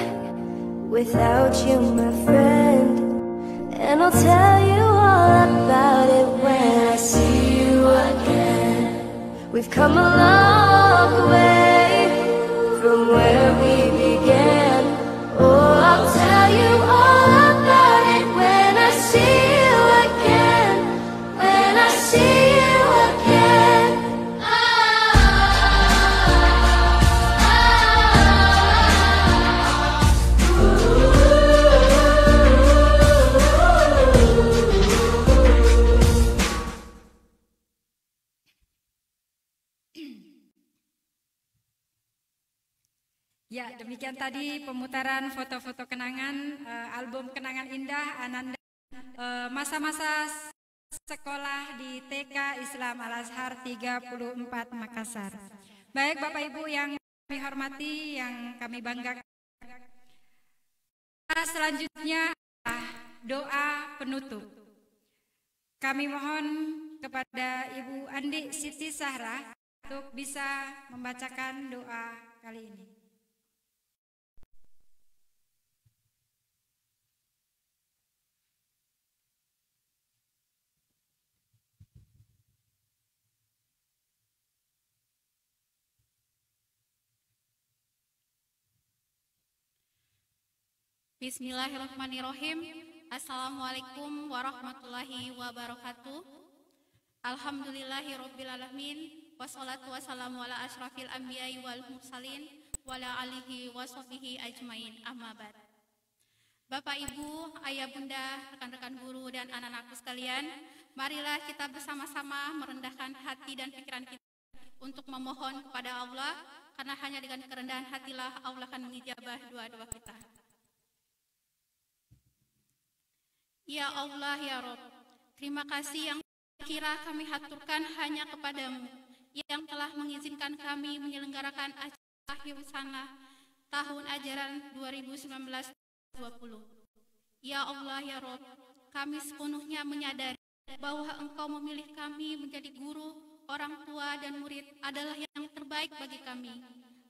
without you, my friend, and I'll tell you all about it when I see you again. We've come a long way from where we began. Oh, I'll tell you all about it when I see you again. When I see you again. Ya, demikian tadi pemutaran foto-foto kenangan, album kenangan indah Ananda masa-masa sekolah di TK Islam Al-Azhar 34 Makassar. Baik Bapak Ibu yang kami hormati, yang kami banggakan. Selanjutnya adalah doa penutup. Kami mohon kepada Ibu Andi Siti Sahra untuk bisa membacakan doa kali ini. Bismillahirrahmanirrahim. Assalamualaikum warahmatullahi wabarakatuh. Alhamdulillahirrabbilalamin. Wassalatu wassalamu ala ashrafil anbiya'i wal mursalin wa ala alihi wa sahbihi ajmain, amma ba'd. Bapak, Ibu, Ayah, Bunda, rekan-rekan guru dan anak-anakku sekalian, marilah kita bersama-sama merendahkan hati dan pikiran kita untuk memohon kepada Allah, karena hanya dengan kerendahan hatilah Allah akan mengijabah doa-doa kita. Ya Allah, ya Rabb, terima kasih yang kira kami haturkan hanya kepadamu, yang telah mengizinkan kami menyelenggarakan acara akhir sana tahun ajaran 2019-2020. Ya Allah, ya Rabb, kami sepenuhnya menyadari bahwa Engkau memilih kami menjadi guru, orang tua, dan murid adalah yang terbaik bagi kami.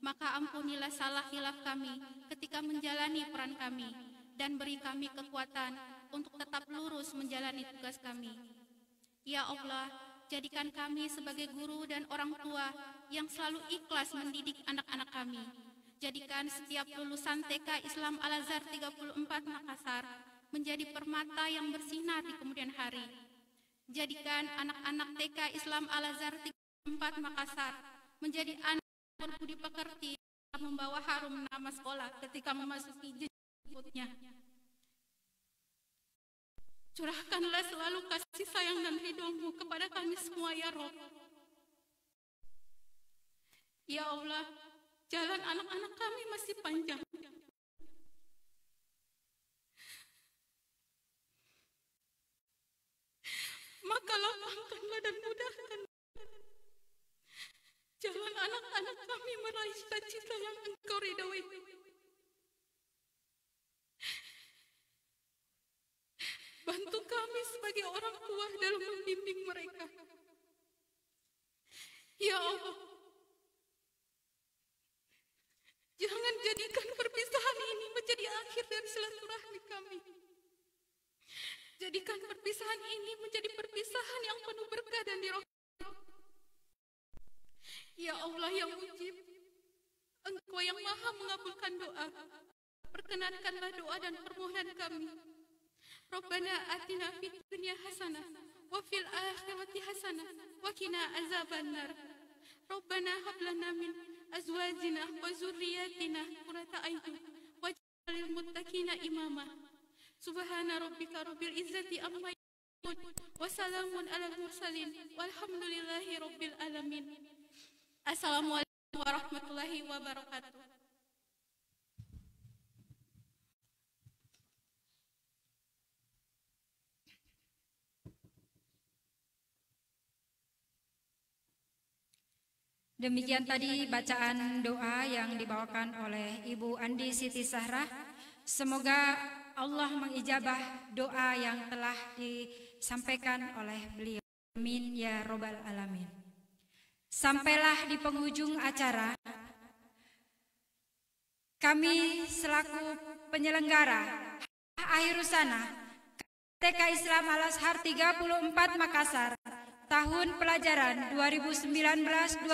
Maka ampunilah salah hilaf kami ketika menjalani peran kami, dan beri kami kekuatan untuk tetap lurus menjalani tugas kami. Ya Allah, jadikan kami sebagai guru dan orang tua yang selalu ikhlas mendidik anak-anak kami. Jadikan setiap lulusan TK Islam Al-Azhar 34 Makassar menjadi permata yang bersinar di kemudian hari. Jadikan anak-anak TK Islam Al-Azhar 34 Makassar menjadi anak yang berbudi pekerti, membawa harum nama sekolah ketika memasuki jenjang berikutnya. Curahkanlah selalu kasih sayang dan ridho-Mu kepada kami semua, ya Rabb. Ya Allah, Jalan anak-anak kami masih panjang. Maka lapangkanlah dan mudahkan jalan anak-anak kami meraih cita-cita yang Engkau ridhoi. Bantu kami sebagai orang tua dalam membimbing mereka. Ya Allah, jangan jadikan perpisahan ini menjadi akhir dari silaturahmi kami. Jadikan perpisahan ini menjadi perpisahan yang penuh berkah dan dirahmati. Ya Allah yang mujib, Engkau yang maha mengabulkan doa, perkenankanlah doa dan permohonan kami. Rabbana atina fid dunya hasanah wa fil akhirati hasanah wa qina azabannar. Rabbana hab lana min azwajina wa zurriyyatina qurrata a'yun waj'alna lil muttaqina imama. Subhana rabbika rabbil izzati amma yasifun wa salamun alal mursalin walhamdulillahi rabbil alamin. Assalamualaikum warahmatullahi wabarakatuh. Demikian tadi bacaan doa yang dibawakan oleh Ibu Andi Siti Sahrah. Semoga Allah mengijabah doa yang telah disampaikan oleh beliau. Amin ya robbal alamin. Sampailah di penghujung acara. Kami selaku penyelenggara Akhirusana TK Islam Al-Azhar 34 Makassar tahun pelajaran 2019-2020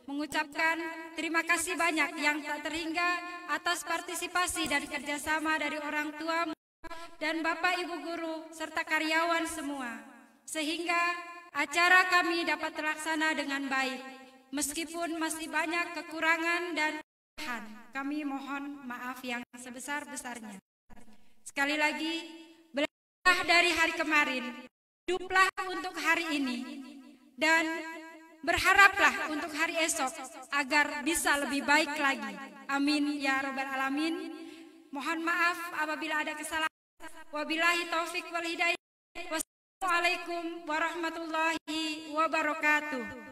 mengucapkan terima kasih banyak yang tak terhingga atas partisipasi dan kerjasama dari orang tua dan Bapak Ibu guru serta karyawan semua, sehingga acara kami dapat terlaksana dengan baik. Meskipun masih banyak kekurangan dan kesalahan, kami mohon maaf yang sebesar-besarnya. Sekali lagi, belajarlah dari hari kemarin, hiduplah untuk hari ini, dan berharaplah untuk hari esok agar bisa lebih baik lagi. Amin ya robbal alamin. Mohon maaf apabila ada kesalahan. Wabillahi taufik wal hidayah. Wassalamualaikum warahmatullahi wabarakatuh.